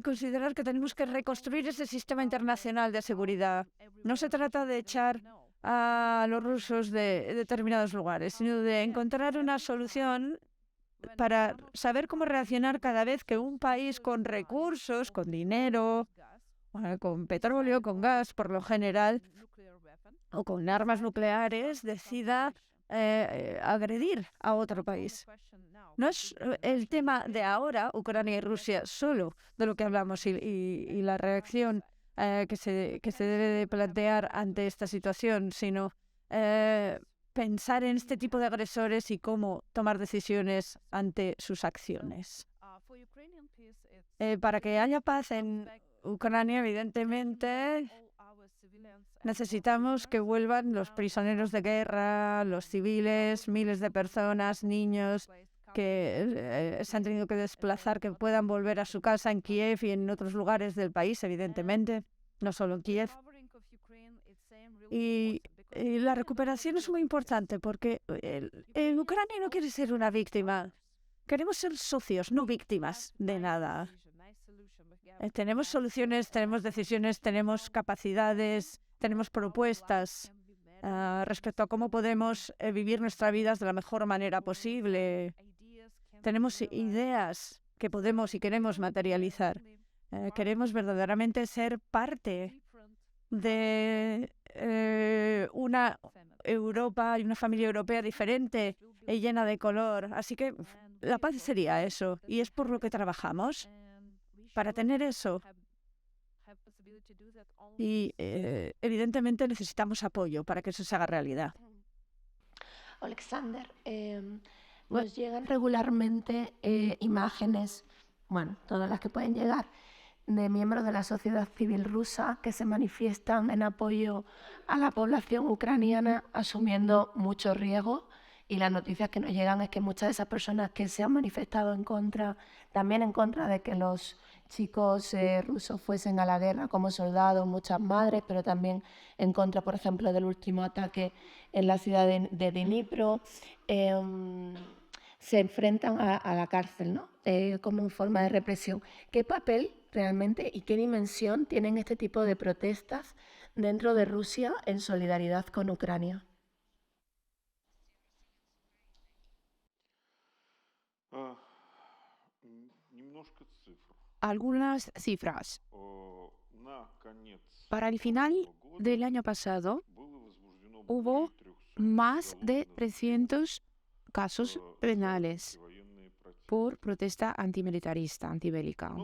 considerar que tenemos que reconstruir ese sistema internacional de seguridad. No se trata de echar a los rusos de determinados lugares, sino de encontrar una solución para saber cómo reaccionar cada vez que un país con recursos, con dinero, con petróleo, con gas, por lo general, o con armas nucleares, decida agredir a otro país. No es el tema de ahora, Ucrania y Rusia, solo de lo que hablamos y la reacción que se debe de plantear ante esta situación, sino pensar en este tipo de agresores y cómo tomar decisiones ante sus acciones. Para que haya paz en Ucrania, evidentemente, necesitamos que vuelvan los prisioneros de guerra, los civiles, miles de personas, niños que se han tenido que desplazar, que puedan volver a su casa en Kiev y en otros lugares del país, evidentemente, no solo en Kiev. Y la recuperación es muy importante porque Ucrania no quiere ser una víctima. Queremos ser socios, no víctimas de nada. Tenemos soluciones, tenemos decisiones, tenemos capacidades, tenemos propuestas respecto a cómo podemos vivir nuestras vidas de la mejor manera posible. Tenemos ideas que podemos y queremos materializar. Queremos verdaderamente ser parte de una Europa y una familia europea diferente y llena de color. Así que la paz sería eso, y es por lo que trabajamos, para tener eso. Y evidentemente necesitamos apoyo para que eso se haga realidad. Alexander, nos llegan regularmente imágenes, bueno, todas las que pueden llegar, de miembros de la sociedad civil rusa que se manifiestan en apoyo a la población ucraniana asumiendo muchos riesgos, y las noticias que nos llegan es que muchas de esas personas que se han manifestado en contra, también en contra de que los chicos rusos fuesen a la guerra como soldados, muchas madres, pero también en contra, por ejemplo, del último ataque en la ciudad de Dnipro, se enfrentan a la cárcel, ¿no? Como forma de represión. ¿Qué papel realmente y qué dimensión tienen este tipo de protestas dentro de Rusia en solidaridad con Ucrania? Algunas cifras. Para el final del año pasado hubo más de 300 casos penales por protesta antimilitarista, antibélica.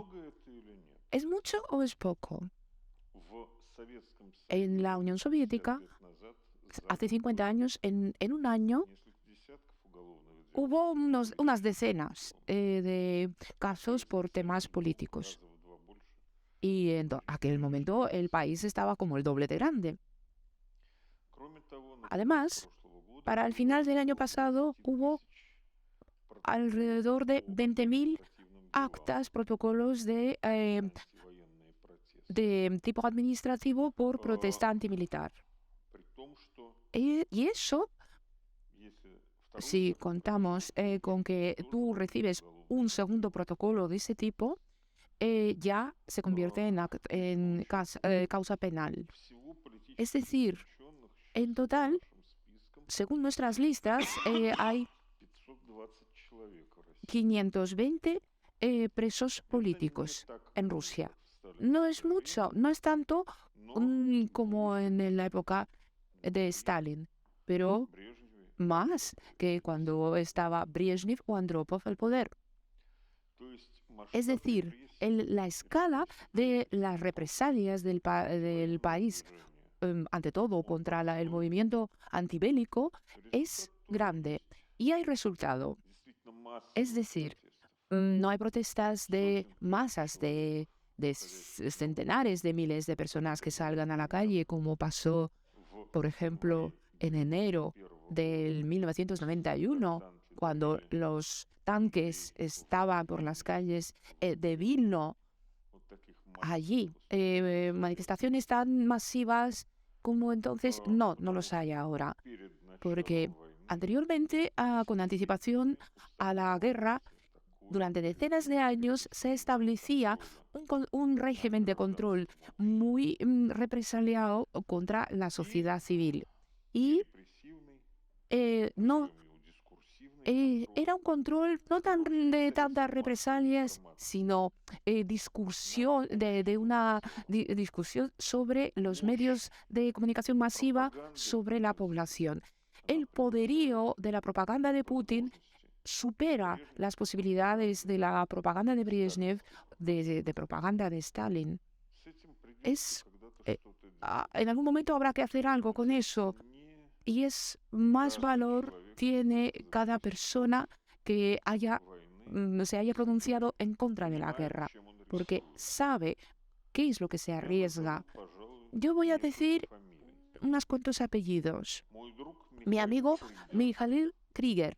¿Es mucho o es poco? En la Unión Soviética, hace 50 años, en un año, hubo unas decenas de casos por temas políticos. Y en aquel momento el país estaba como el doble de grande. Además, para el final del año pasado hubo alrededor de 20.000 actas, protocolos de tipo administrativo por protesta antimilitar. Y eso, si contamos con que tú recibes un segundo protocolo de ese tipo, ya se convierte en causa penal. Es decir, en total, según nuestras listas, hay 520 presos políticos en Rusia. No es mucho, no es tanto como en la época de Stalin, pero más que cuando estaba Brezhnev o Andropov al poder. Es decir, la escala de las represalias del país, ante todo contra el movimiento antibélico, es grande y hay resultado. Es decir, no hay protestas de masas, de centenares de miles de personas que salgan a la calle, como pasó, por ejemplo, en enero del 1991, cuando los tanques estaban por las calles de Vilno. Allí, manifestaciones tan masivas como entonces, no los hay ahora, porque anteriormente, con anticipación a la guerra, durante decenas de años se establecía un régimen de control muy represaliado contra la sociedad civil. Y era un control no tan de tantas represalias, sino discusión de una discusión sobre los medios de comunicación masiva, sobre la población. El poderío de la propaganda de Putin supera las posibilidades de la propaganda de Brezhnev, de propaganda de Stalin. En algún momento habrá que hacer algo con eso. Y más valor tiene cada persona que se haya pronunciado en contra de la guerra, porque sabe qué es lo que se arriesga. Yo voy a decir unos cuantos apellidos. Mi amigo Mikhail Krieger,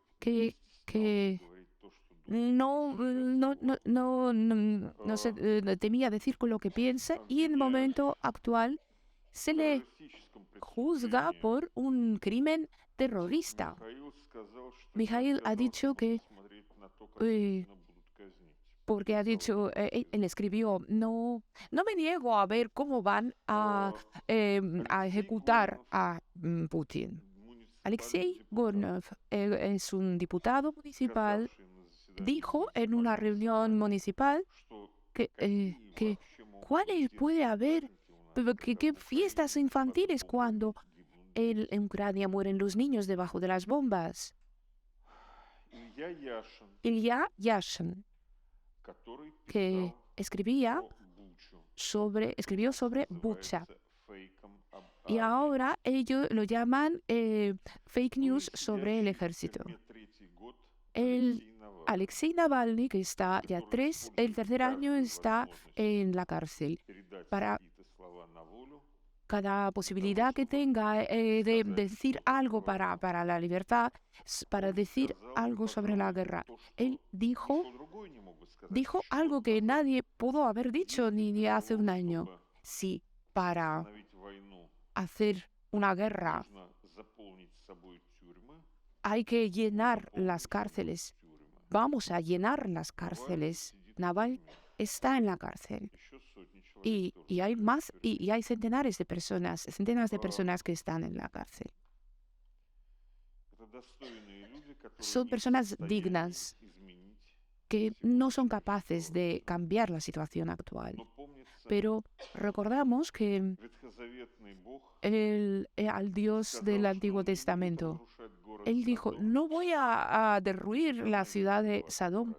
que no se temía decir con lo que piensa, y en el momento actual se le juzga por un crimen terrorista. Mikhail ha dicho que, porque ha dicho, él escribió, no me niego a ver cómo van a ejecutar a Putin. Alexei Gornov es un diputado municipal, dijo en una reunión municipal que ¿cuáles puede haber? ¿Qué fiestas infantiles cuando en Ucrania mueren los niños debajo de las bombas? Ilya Yashin, que escribió sobre Bucha, Y ahora ellos lo llaman fake news sobre el ejército. Alexei Navalny, que está ya el tercer año, está en la cárcel. Para cada posibilidad que tenga de decir algo para la libertad, para decir algo sobre la guerra. Él dijo algo que nadie pudo haber dicho ni hace un año. Si para hacer una guerra hay que llenar las cárceles, vamos a llenar las cárceles. Navalny está en la cárcel. Y hay más, y hay centenas de personas que están en la cárcel. Son personas dignas que no son capaces de cambiar la situación actual. Pero recordamos que al Dios del Antiguo Testamento, él dijo, no voy a derruir la ciudad de Sodoma,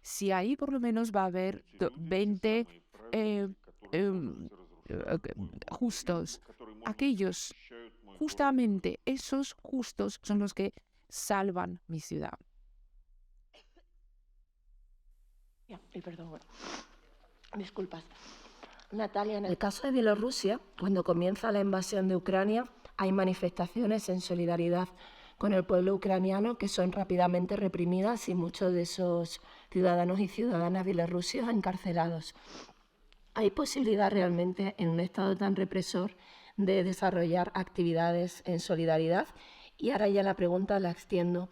si ahí por lo menos va a haber 20 justos. Justamente esos justos son los que salvan mi ciudad. Perdón, disculpas. Natalia, en el caso de Bielorrusia, cuando comienza la invasión de Ucrania, hay manifestaciones en solidaridad con el pueblo ucraniano que son rápidamente reprimidas y muchos de esos ciudadanos y ciudadanas bielorrusios encarcelados. ¿Hay posibilidad realmente en un estado tan represor de desarrollar actividades en solidaridad? Y ahora ya la pregunta la extiendo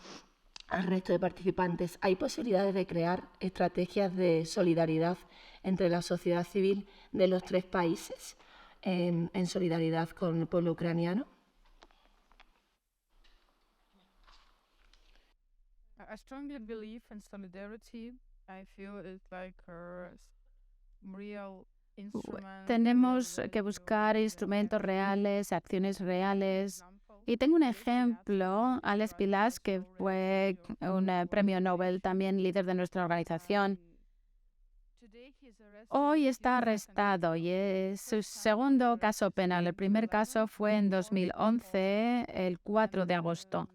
al resto de participantes. ¿Hay posibilidades de crear estrategias de solidaridad entre la sociedad civil de los tres países en solidaridad con el pueblo ucraniano? I strongly believe in solidarity. I feel it's like a real instrument. Tenemos que buscar instrumentos reales, acciones reales. Y tengo un ejemplo, Alex Pilas, que fue un premio Nobel, también líder de nuestra organización. Hoy está arrestado y es su segundo caso penal. El primer caso fue en 2011, el 4 de agosto.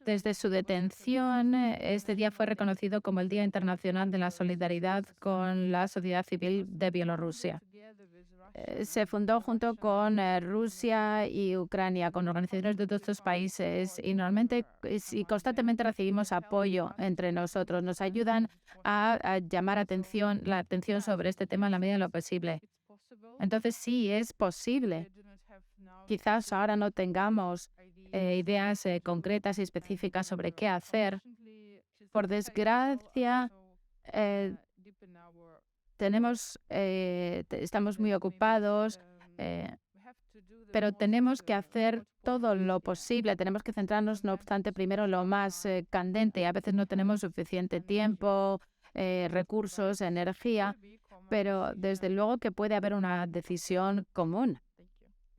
Desde su detención, este día fue reconocido como el Día Internacional de la Solidaridad con la Sociedad Civil de Bielorrusia. Se fundó junto con Rusia y Ucrania, con organizaciones de todos estos países, y normalmente y constantemente recibimos apoyo entre nosotros. Nos ayudan a llamar la atención sobre este tema en la medida de lo posible. Entonces sí, es posible. Quizás ahora no tengamos ideas concretas y específicas sobre qué hacer. Por desgracia, estamos muy ocupados, pero tenemos que hacer todo lo posible. Tenemos que centrarnos, no obstante, primero en lo más candente. A veces no tenemos suficiente tiempo, recursos, energía, pero desde luego que puede haber una decisión común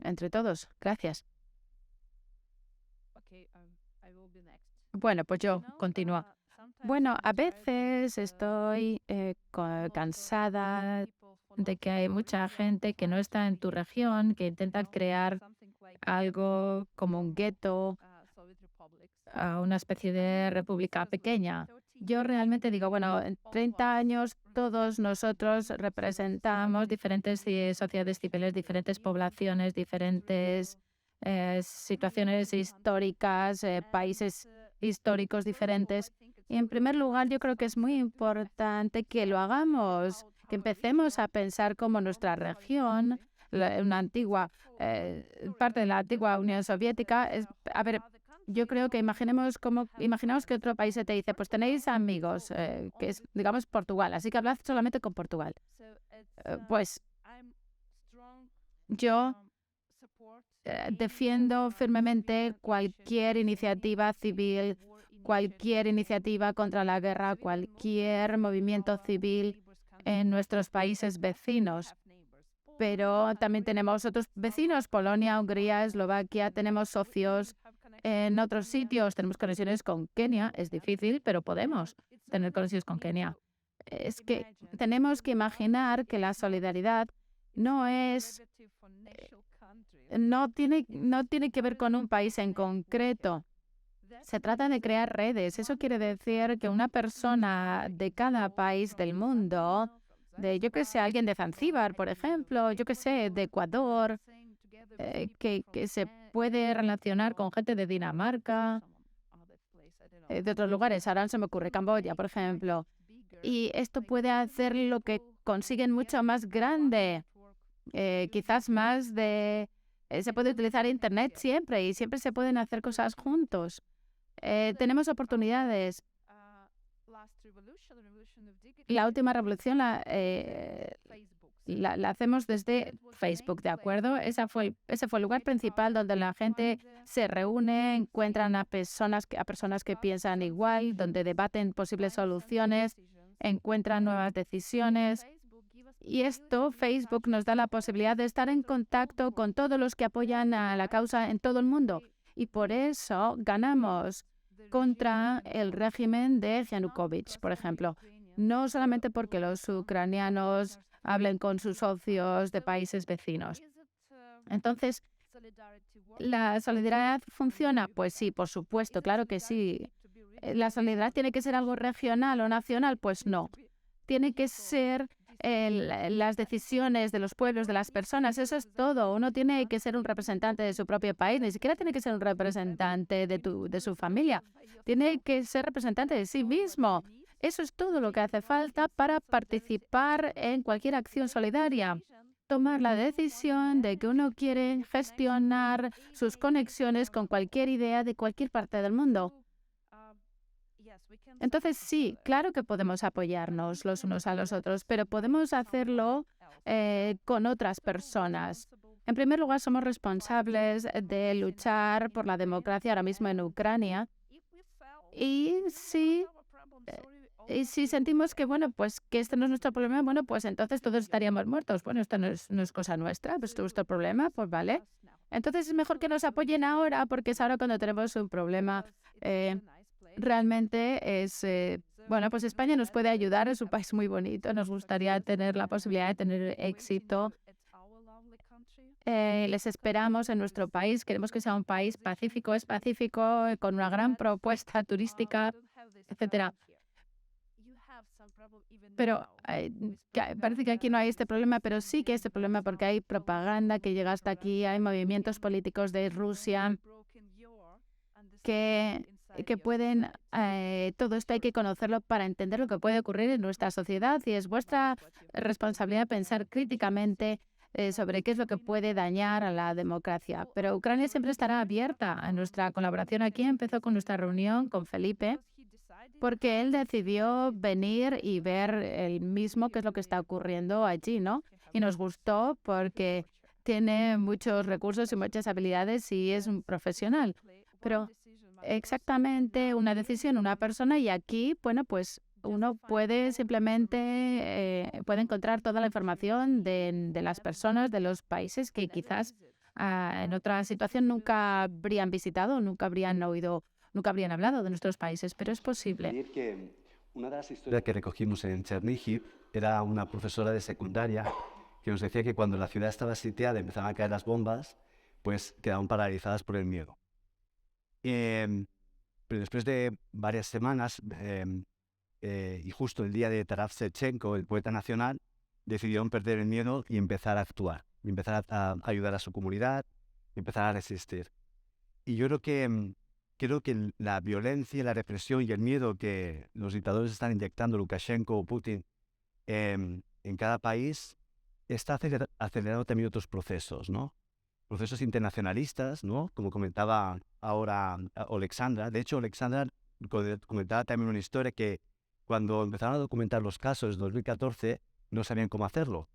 entre todos. Gracias. Bueno, pues yo continúo. Bueno, a veces estoy cansada de que hay mucha gente que no está en tu región, que intenta crear algo como un gueto, una especie de república pequeña. Yo realmente digo, bueno, en 30 años todos nosotros representamos diferentes sociedades civiles, diferentes poblaciones, diferentes situaciones históricas, países históricos diferentes. Y en primer lugar, yo creo que es muy importante que lo hagamos, que empecemos a pensar como nuestra región, una antigua parte de la antigua Unión Soviética. Yo creo que imaginamos que otro país te dice, pues tenéis amigos, que es, digamos, Portugal, así que hablad solamente con Portugal. Pues yo defiendo firmemente cualquier iniciativa civil, cualquier iniciativa contra la guerra, cualquier movimiento civil en nuestros países vecinos. Pero también tenemos otros vecinos, Polonia, Hungría, Eslovaquia, tenemos socios en otros sitios, tenemos conexiones con Kenia, es difícil, pero podemos tener conexiones con Kenia. Es que tenemos que imaginar que la solidaridad no es no tiene que ver con un país en concreto. Se trata de crear redes. Eso quiere decir que una persona de cada país del mundo, yo que sé, alguien de Zanzíbar, por ejemplo, yo que sé, de Ecuador, que se puede relacionar con gente de Dinamarca, de otros lugares. Ahora no se me ocurre, Camboya, por ejemplo. Y esto puede hacer lo que consiguen mucho más grande, quizás más de... se puede utilizar Internet siempre y siempre se pueden hacer cosas juntos. Tenemos oportunidades. La última revolución la hacemos desde Facebook, ¿de acuerdo? Ese fue el lugar principal donde la gente se reúne, encuentran a personas que piensan igual, donde debaten posibles soluciones, encuentran nuevas decisiones. Y esto, Facebook, nos da la posibilidad de estar en contacto con todos los que apoyan a la causa en todo el mundo. Y por eso ganamos contra el régimen de Yanukovych, por ejemplo. No solamente porque los ucranianos hablen con sus socios de países vecinos. Entonces, ¿la solidaridad funciona? Pues sí, por supuesto, claro que sí. ¿La solidaridad tiene que ser algo regional o nacional? Pues no. Tiene que ser las decisiones de los pueblos, de las personas, eso es todo. Uno tiene que ser un representante de su propio país, ni siquiera tiene que ser un representante de su familia. Tiene que ser representante de sí mismo. Eso es todo lo que hace falta para participar en cualquier acción solidaria. Tomar la decisión de que uno quiere gestionar sus conexiones con cualquier idea de cualquier parte del mundo. Entonces, sí, claro que podemos apoyarnos los unos a los otros, pero podemos hacerlo con otras personas. En primer lugar, somos responsables de luchar por la democracia ahora mismo en Ucrania. Y si sentimos que, bueno, pues que este no es nuestro problema, bueno, pues entonces todos estaríamos muertos. Bueno, esto no es cosa nuestra, pues esto es vuestro problema, pues vale. Entonces es mejor que nos apoyen ahora, porque es ahora cuando tenemos un problema. Realmente es, bueno, pues España nos puede ayudar, es un país muy bonito, nos gustaría tener la posibilidad de tener éxito. Les esperamos en nuestro país, queremos que sea un país pacífico, es pacífico, con una gran propuesta turística, etcétera. Pero parece que aquí no hay este problema, pero sí que hay este problema porque hay propaganda que llega hasta aquí, hay movimientos políticos de Rusia que pueden, todo esto hay que conocerlo para entender lo que puede ocurrir en nuestra sociedad y es vuestra responsabilidad pensar críticamente sobre qué es lo que puede dañar a la democracia. Pero Ucrania siempre estará abierta a nuestra colaboración. Aquí empezó con nuestra reunión con Felipe, porque él decidió venir y ver él mismo qué es lo que está ocurriendo allí, ¿no? Y nos gustó porque tiene muchos recursos y muchas habilidades y es un profesional. Pero exactamente una decisión, una persona, y aquí, bueno, pues uno puede simplemente puede encontrar toda la información de las personas, de los países que quizás en otra situación nunca habrían visitado, nunca habrían oído, nunca habrían hablado de nuestros países, pero es posible. Una de las historias que recogimos en Cherníhiv era una profesora de secundaria que nos decía que cuando la ciudad estaba sitiada y empezaban a caer las bombas, pues quedaban paralizadas por el miedo. Pero después de varias semanas, y justo el día de Taras Shevchenko, el poeta nacional, decidieron perder el miedo y empezar a actuar, y empezar a ayudar a su comunidad, y empezar a resistir. Y yo creo que la violencia, la represión y el miedo que los dictadores están inyectando, Lukashenko o Putin, en cada país, está acelerando también otros procesos, ¿no? Procesos internacionalistas, ¿no? Como comentaba ahora Alexandra. De hecho, Alexandra comentaba también una historia que cuando empezaron a documentar los casos en 2014 no sabían cómo hacerlo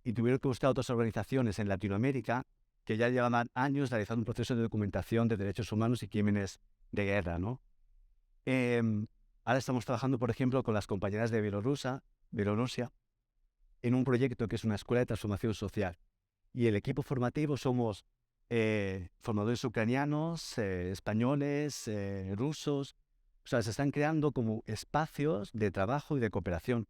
y tuvieron que buscar otras organizaciones en Latinoamérica que ya llevaban años realizando un proceso de documentación de derechos humanos y crímenes de guerra, ¿no? Ahora estamos trabajando, por ejemplo, con las compañeras de Bielorrusia en un proyecto que es una escuela de transformación social. Y el equipo formativo somos formadores ucranianos, españoles, rusos. O sea, se están creando como espacios de trabajo y de cooperación.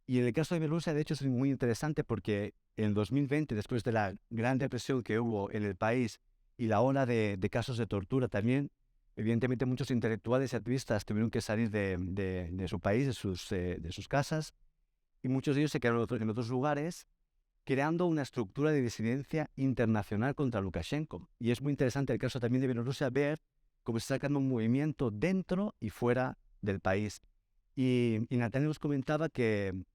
Y en el caso de Bielorrusia, de hecho, es muy interesante porque en 2020, después de la gran depresión que hubo en el país y la ola de casos de tortura también, evidentemente muchos intelectuales y activistas tuvieron que salir de su país, de sus casas, y muchos de ellos se quedaron en otros lugares, creando una estructura de disidencia internacional contra Lukashenko. Y es muy interesante el caso también de Bielorrusia ver cómo se está creando un movimiento dentro y fuera del país. Y Natalia nos comentaba que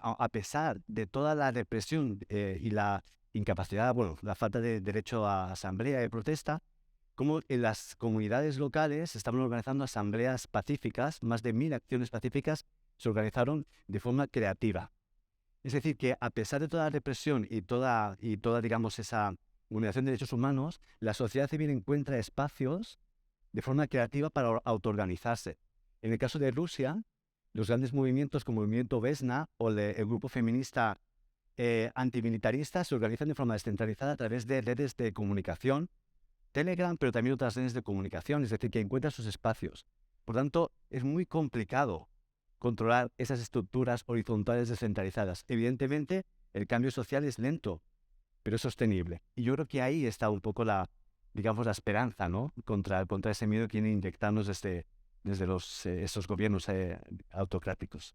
a pesar de toda la represión y la incapacidad, bueno, la falta de derecho a asamblea y protesta, como en las comunidades locales se estaban organizando asambleas pacíficas, más de 1000 acciones pacíficas se organizaron de forma creativa. Es decir, que a pesar de toda la represión y toda digamos, esa vulneración de derechos humanos, la sociedad civil encuentra espacios de forma creativa para autoorganizarse. En el caso de Rusia, los grandes movimientos como el movimiento Vesna o el grupo feminista antimilitarista se organizan de forma descentralizada a través de redes de comunicación, Telegram, pero también otras redes de comunicación, es decir, que encuentran sus espacios. Por tanto, es muy complicado controlar esas estructuras horizontales descentralizadas. Evidentemente, el cambio social es lento, pero es sostenible. Y yo creo que ahí está un poco la esperanza, ¿no? Contra ese miedo que quieren inyectarnos desde esos gobiernos autocráticos.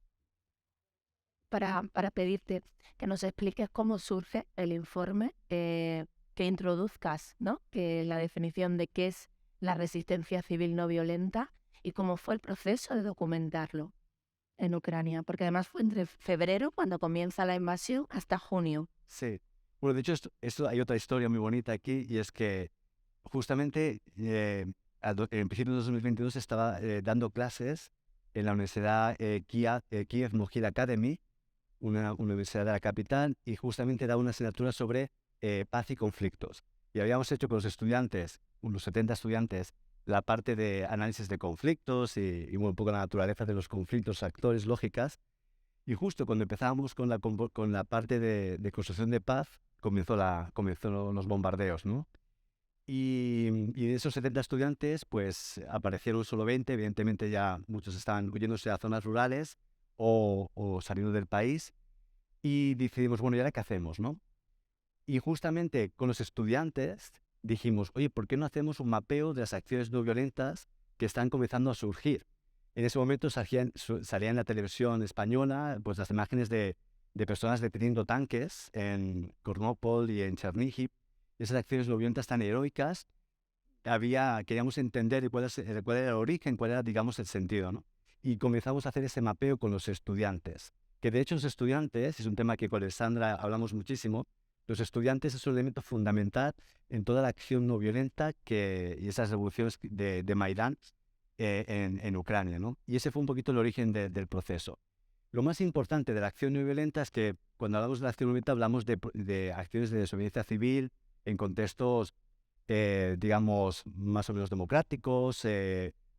Para pedirte que nos expliques cómo surge el informe, que introduzcas, ¿no? Que la definición de qué es la resistencia civil no violenta y cómo fue el proceso de documentarlo en Ucrania, porque además fue entre febrero, cuando comienza la invasión, hasta junio. Sí. Bueno, de hecho, esto hay otra historia muy bonita aquí, y es que justamente en principio de 2022 estaba dando clases en la Universidad Kiev Mohyl Academy, una universidad de la capital, y justamente daba una asignatura sobre paz y conflictos. Y habíamos hecho con los estudiantes, unos 70 estudiantes, la parte de análisis de conflictos y un poco la naturaleza de los conflictos, actores, lógicas. Y justo cuando empezábamos con la parte de construcción de paz, comenzaron los bombardeos, ¿no? Y de esos 70 estudiantes, pues aparecieron solo 20, evidentemente ya muchos estaban huyéndose a zonas rurales o saliendo del país, y decidimos, bueno, ¿y ahora qué hacemos, no? Y justamente con los estudiantes dijimos, oye, ¿por qué no hacemos un mapeo de las acciones no violentas que están comenzando a surgir? En ese momento salían en la televisión española pues las imágenes de personas deteniendo tanques en Kornopol y en Chernihiv. Esas acciones no violentas tan heroicas, queríamos entender cuál era el origen, cuál era, digamos, el sentido, ¿no? Y comenzamos a hacer ese mapeo con los estudiantes. Que de hecho los estudiantes, es un tema que con Alessandra hablamos muchísimo, los estudiantes es un elemento fundamental en toda la acción no violenta y esas revoluciones de Maidán en Ucrania, ¿no? Y ese fue un poquito el origen del proceso. Lo más importante de la acción no violenta es que cuando hablamos de la acción no violenta hablamos de acciones de desobediencia civil en contextos, digamos, más o menos democráticos,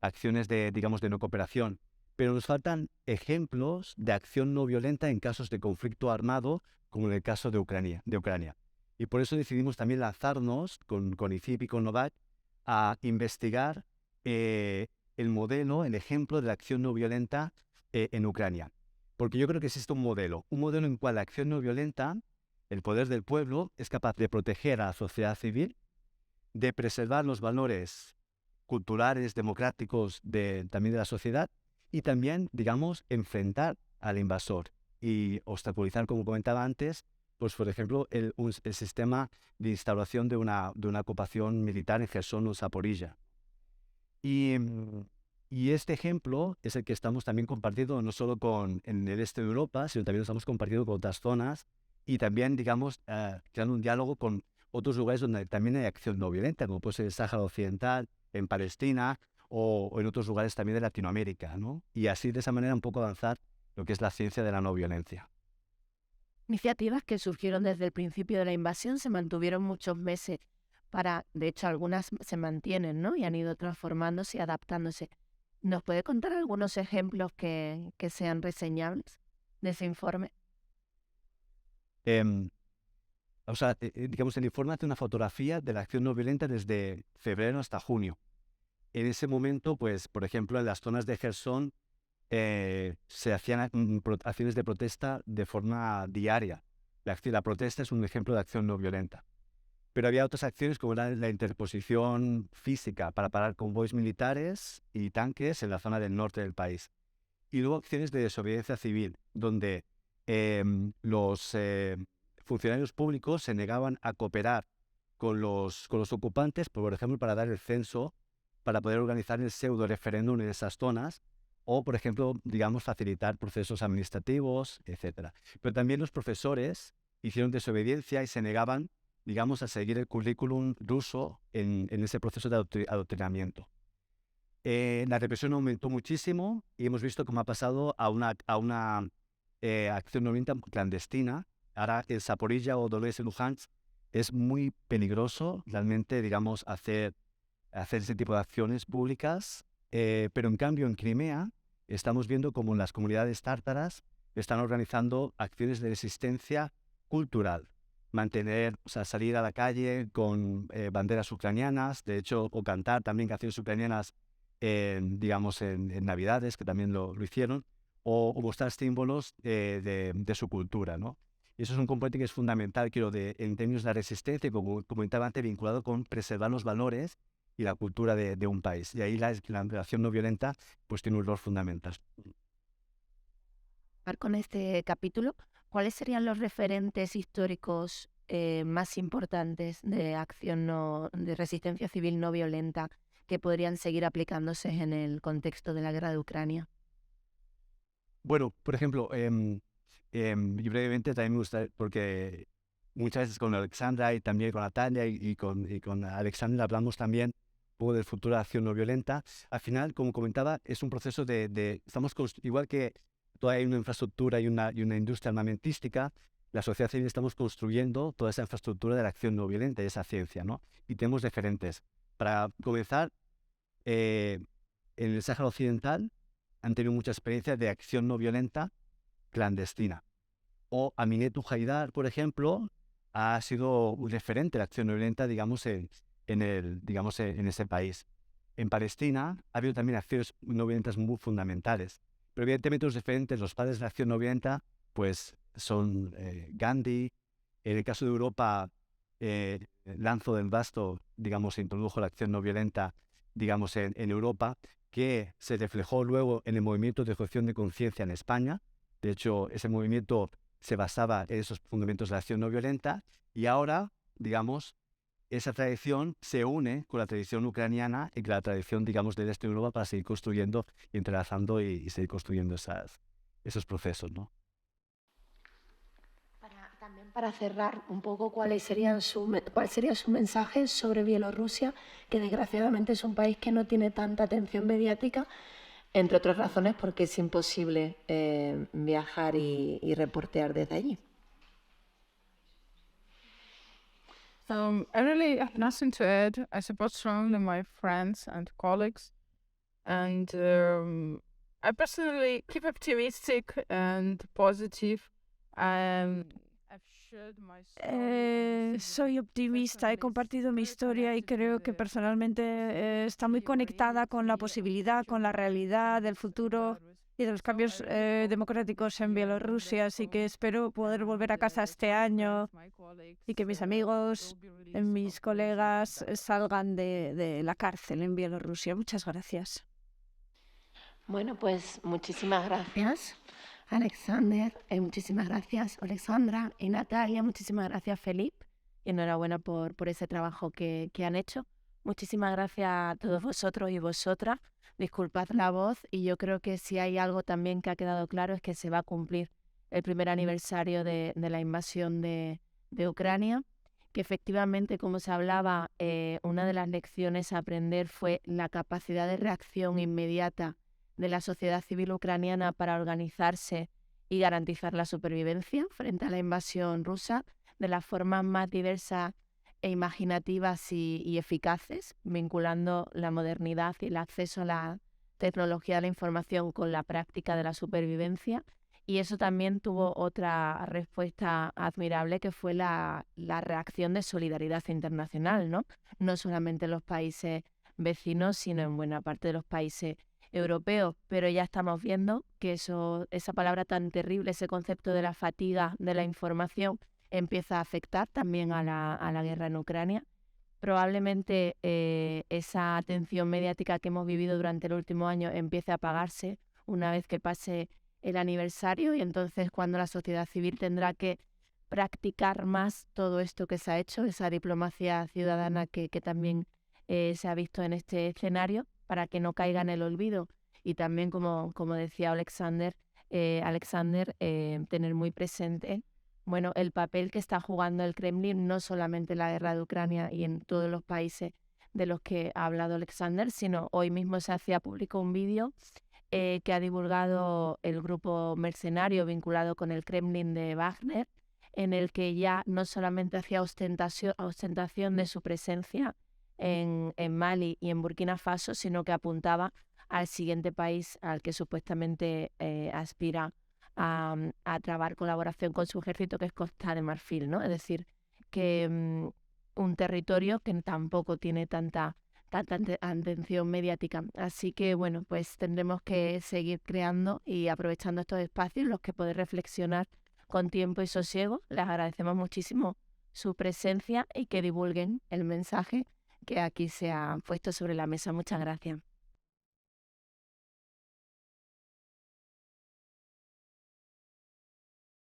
acciones de no cooperación. Pero nos faltan ejemplos de acción no violenta en casos de conflicto armado, como en el caso de Ucrania. Y por eso decidimos también lanzarnos con ICIP y con Novak a investigar el modelo, el ejemplo de la acción no violenta en Ucrania. Porque yo creo que existe un modelo en el cual la acción no violenta, el poder del pueblo, es capaz de proteger a la sociedad civil, de preservar los valores culturales, democráticos también de la sociedad, y también, digamos, enfrentar al invasor y obstaculizar, como comentaba antes, pues por ejemplo, el sistema de instauración de una ocupación militar en Gerson o Zaporilla. Y este ejemplo es el que estamos también compartiendo no solo en el este de Europa, sino también lo estamos compartiendo con otras zonas, y también, digamos, creando un diálogo con otros lugares donde también hay acción no violenta, como puede ser el Sáhara Occidental, en Palestina, o en otros lugares también de Latinoamérica, ¿no? Y así, de esa manera, un poco avanzar lo que es la ciencia de la no violencia. Iniciativas que surgieron desde el principio de la invasión, se mantuvieron muchos meses de hecho, algunas se mantienen, ¿no? Y han ido transformándose y adaptándose. ¿Nos puede contar algunos ejemplos que sean reseñables de ese informe? Digamos, el informe hace una fotografía de la acción no violenta desde febrero hasta junio. En ese momento, pues, por ejemplo, en las zonas de Gerson, se hacían acciones de protesta de forma diaria. La protesta es un ejemplo de acción no violenta. Pero había otras acciones como la interposición física para parar convoys militares y tanques en la zona del norte del país. Y luego acciones de desobediencia civil, donde los funcionarios públicos se negaban a cooperar con los ocupantes, por ejemplo, para dar el censo, para poder organizar el pseudo referéndum en esas zonas, o, por ejemplo, digamos, facilitar procesos administrativos, etc. Pero también los profesores hicieron desobediencia y se negaban, digamos, a seguir el currículum ruso en ese proceso de adoctrinamiento. La represión aumentó muchísimo y hemos visto cómo ha pasado a una acción no violenta clandestina. Ahora en Zaporilla o Donetsk y Luhansk es muy peligroso realmente, digamos, hacer ese tipo de acciones públicas, pero en cambio en Crimea estamos viendo cómo las comunidades tártaras están organizando acciones de resistencia cultural. Salir a la calle con banderas ucranianas, de hecho, o cantar también canciones ucranianas, digamos, en Navidades, que también lo hicieron, o mostrar símbolos de su cultura, ¿no? Y eso es un componente que es fundamental, creo, en términos de la resistencia, y como comentaba antes, vinculado con preservar los valores y la cultura de un país. Y ahí la acción no violenta pues tiene un rol fundamental. Con este capítulo, ¿cuáles serían los referentes históricos más importantes de acción de resistencia civil no violenta que podrían seguir aplicándose en el contexto de la guerra de Ucrania? Bueno, por ejemplo, y brevemente también me gusta, porque muchas veces con Alexandra y también con Natalia y con Alexandra hablamos también un poco del futuro de acción no violenta. Al final, como comentaba, es un proceso igual que todavía hay una infraestructura y una industria armamentística, la sociedad civil estamos construyendo toda esa infraestructura de la acción no violenta y esa ciencia, ¿no? Y tenemos diferentes. Para comenzar, en el Sáhara Occidental han tenido mucha experiencia de acción no violenta clandestina. O Aminetu Haidar, por ejemplo, ha sido un referente de la acción no violenta, digamos, en ese país. En Palestina ha habido también acciones no violentas muy fundamentales. Pero evidentemente los referentes, los padres de la acción no violenta, pues son Gandhi. En el caso de Europa, Lanzo del Basto, digamos, introdujo la acción no violenta, digamos, en Europa, que se reflejó luego en el movimiento de objeción de conciencia en España. De hecho, ese movimiento se basaba en esos fundamentos de la acción no violenta y ahora, digamos, esa tradición se une con la tradición ucraniana y con la tradición, digamos, del este de Europa para seguir construyendo y entrelazando y seguir construyendo esos procesos, ¿no? También para cerrar un poco, ¿cuál sería su mensaje sobre Bielorrusia, que desgraciadamente es un país que no tiene tanta atención mediática, entre otras razones porque es imposible viajar y reportear desde allí? I really have nothing to add. I support strongly my friends and colleagues, and I personally keep optimistic and positive. I've shared my story. Soy optimista, he compartido mi historia y creo que personalmente está muy conectada con la posibilidad, con la realidad del futuro y de los cambios democráticos en Bielorrusia, así que espero poder volver a casa este año y que mis amigos, mis colegas salgan de la cárcel en Bielorrusia. Muchas gracias. Bueno, pues muchísimas gracias, Alexander, muchísimas gracias, Alexandra y Natalia, muchísimas gracias, Felipe, y enhorabuena por ese trabajo que han hecho. Muchísimas gracias a todos vosotros y vosotras. Disculpad la voz, y yo creo que si hay algo también que ha quedado claro es que se va a cumplir el primer aniversario de la invasión de Ucrania, que efectivamente, como se hablaba, una de las lecciones a aprender fue la capacidad de reacción inmediata de la sociedad civil ucraniana para organizarse y garantizar la supervivencia frente a la invasión rusa de las formas más diversas e imaginativas y eficaces, vinculando la modernidad y el acceso a la tecnología de la información con la práctica de la supervivencia. Y eso también tuvo otra respuesta admirable, que fue la reacción de solidaridad internacional, ¿no? No solamente en los países vecinos, sino en buena parte de los países europeo, pero ya estamos viendo que esa palabra tan terrible, ese concepto de la fatiga de la información, empieza a afectar también a la guerra en Ucrania. Probablemente esa atención mediática que hemos vivido durante el último año empiece a apagarse una vez que pase el aniversario, y entonces cuando la sociedad civil tendrá que practicar más todo esto que se ha hecho, esa diplomacia ciudadana que también se ha visto en este escenario, para que no caiga en el olvido. Y también, como decía Alexander, tener muy presente el papel que está jugando el Kremlin, no solamente en la guerra de Ucrania y en todos los países de los que ha hablado Alexander, sino hoy mismo se hacía público un vídeo que ha divulgado el grupo mercenario vinculado con el Kremlin de Wagner, en el que ya no solamente hacía ostentación de su presencia en Mali y en Burkina Faso, sino que apuntaba al siguiente país al que supuestamente aspira a trabar colaboración con su ejército, que es Costa de Marfil, ¿no? Es decir, que un territorio que tampoco tiene tanta atención mediática. Así que, bueno, pues tendremos que seguir creando y aprovechando estos espacios en los que poder reflexionar con tiempo y sosiego. Les agradecemos muchísimo su presencia y que divulguen el mensaje que aquí se ha puesto sobre la mesa. Muchas gracias.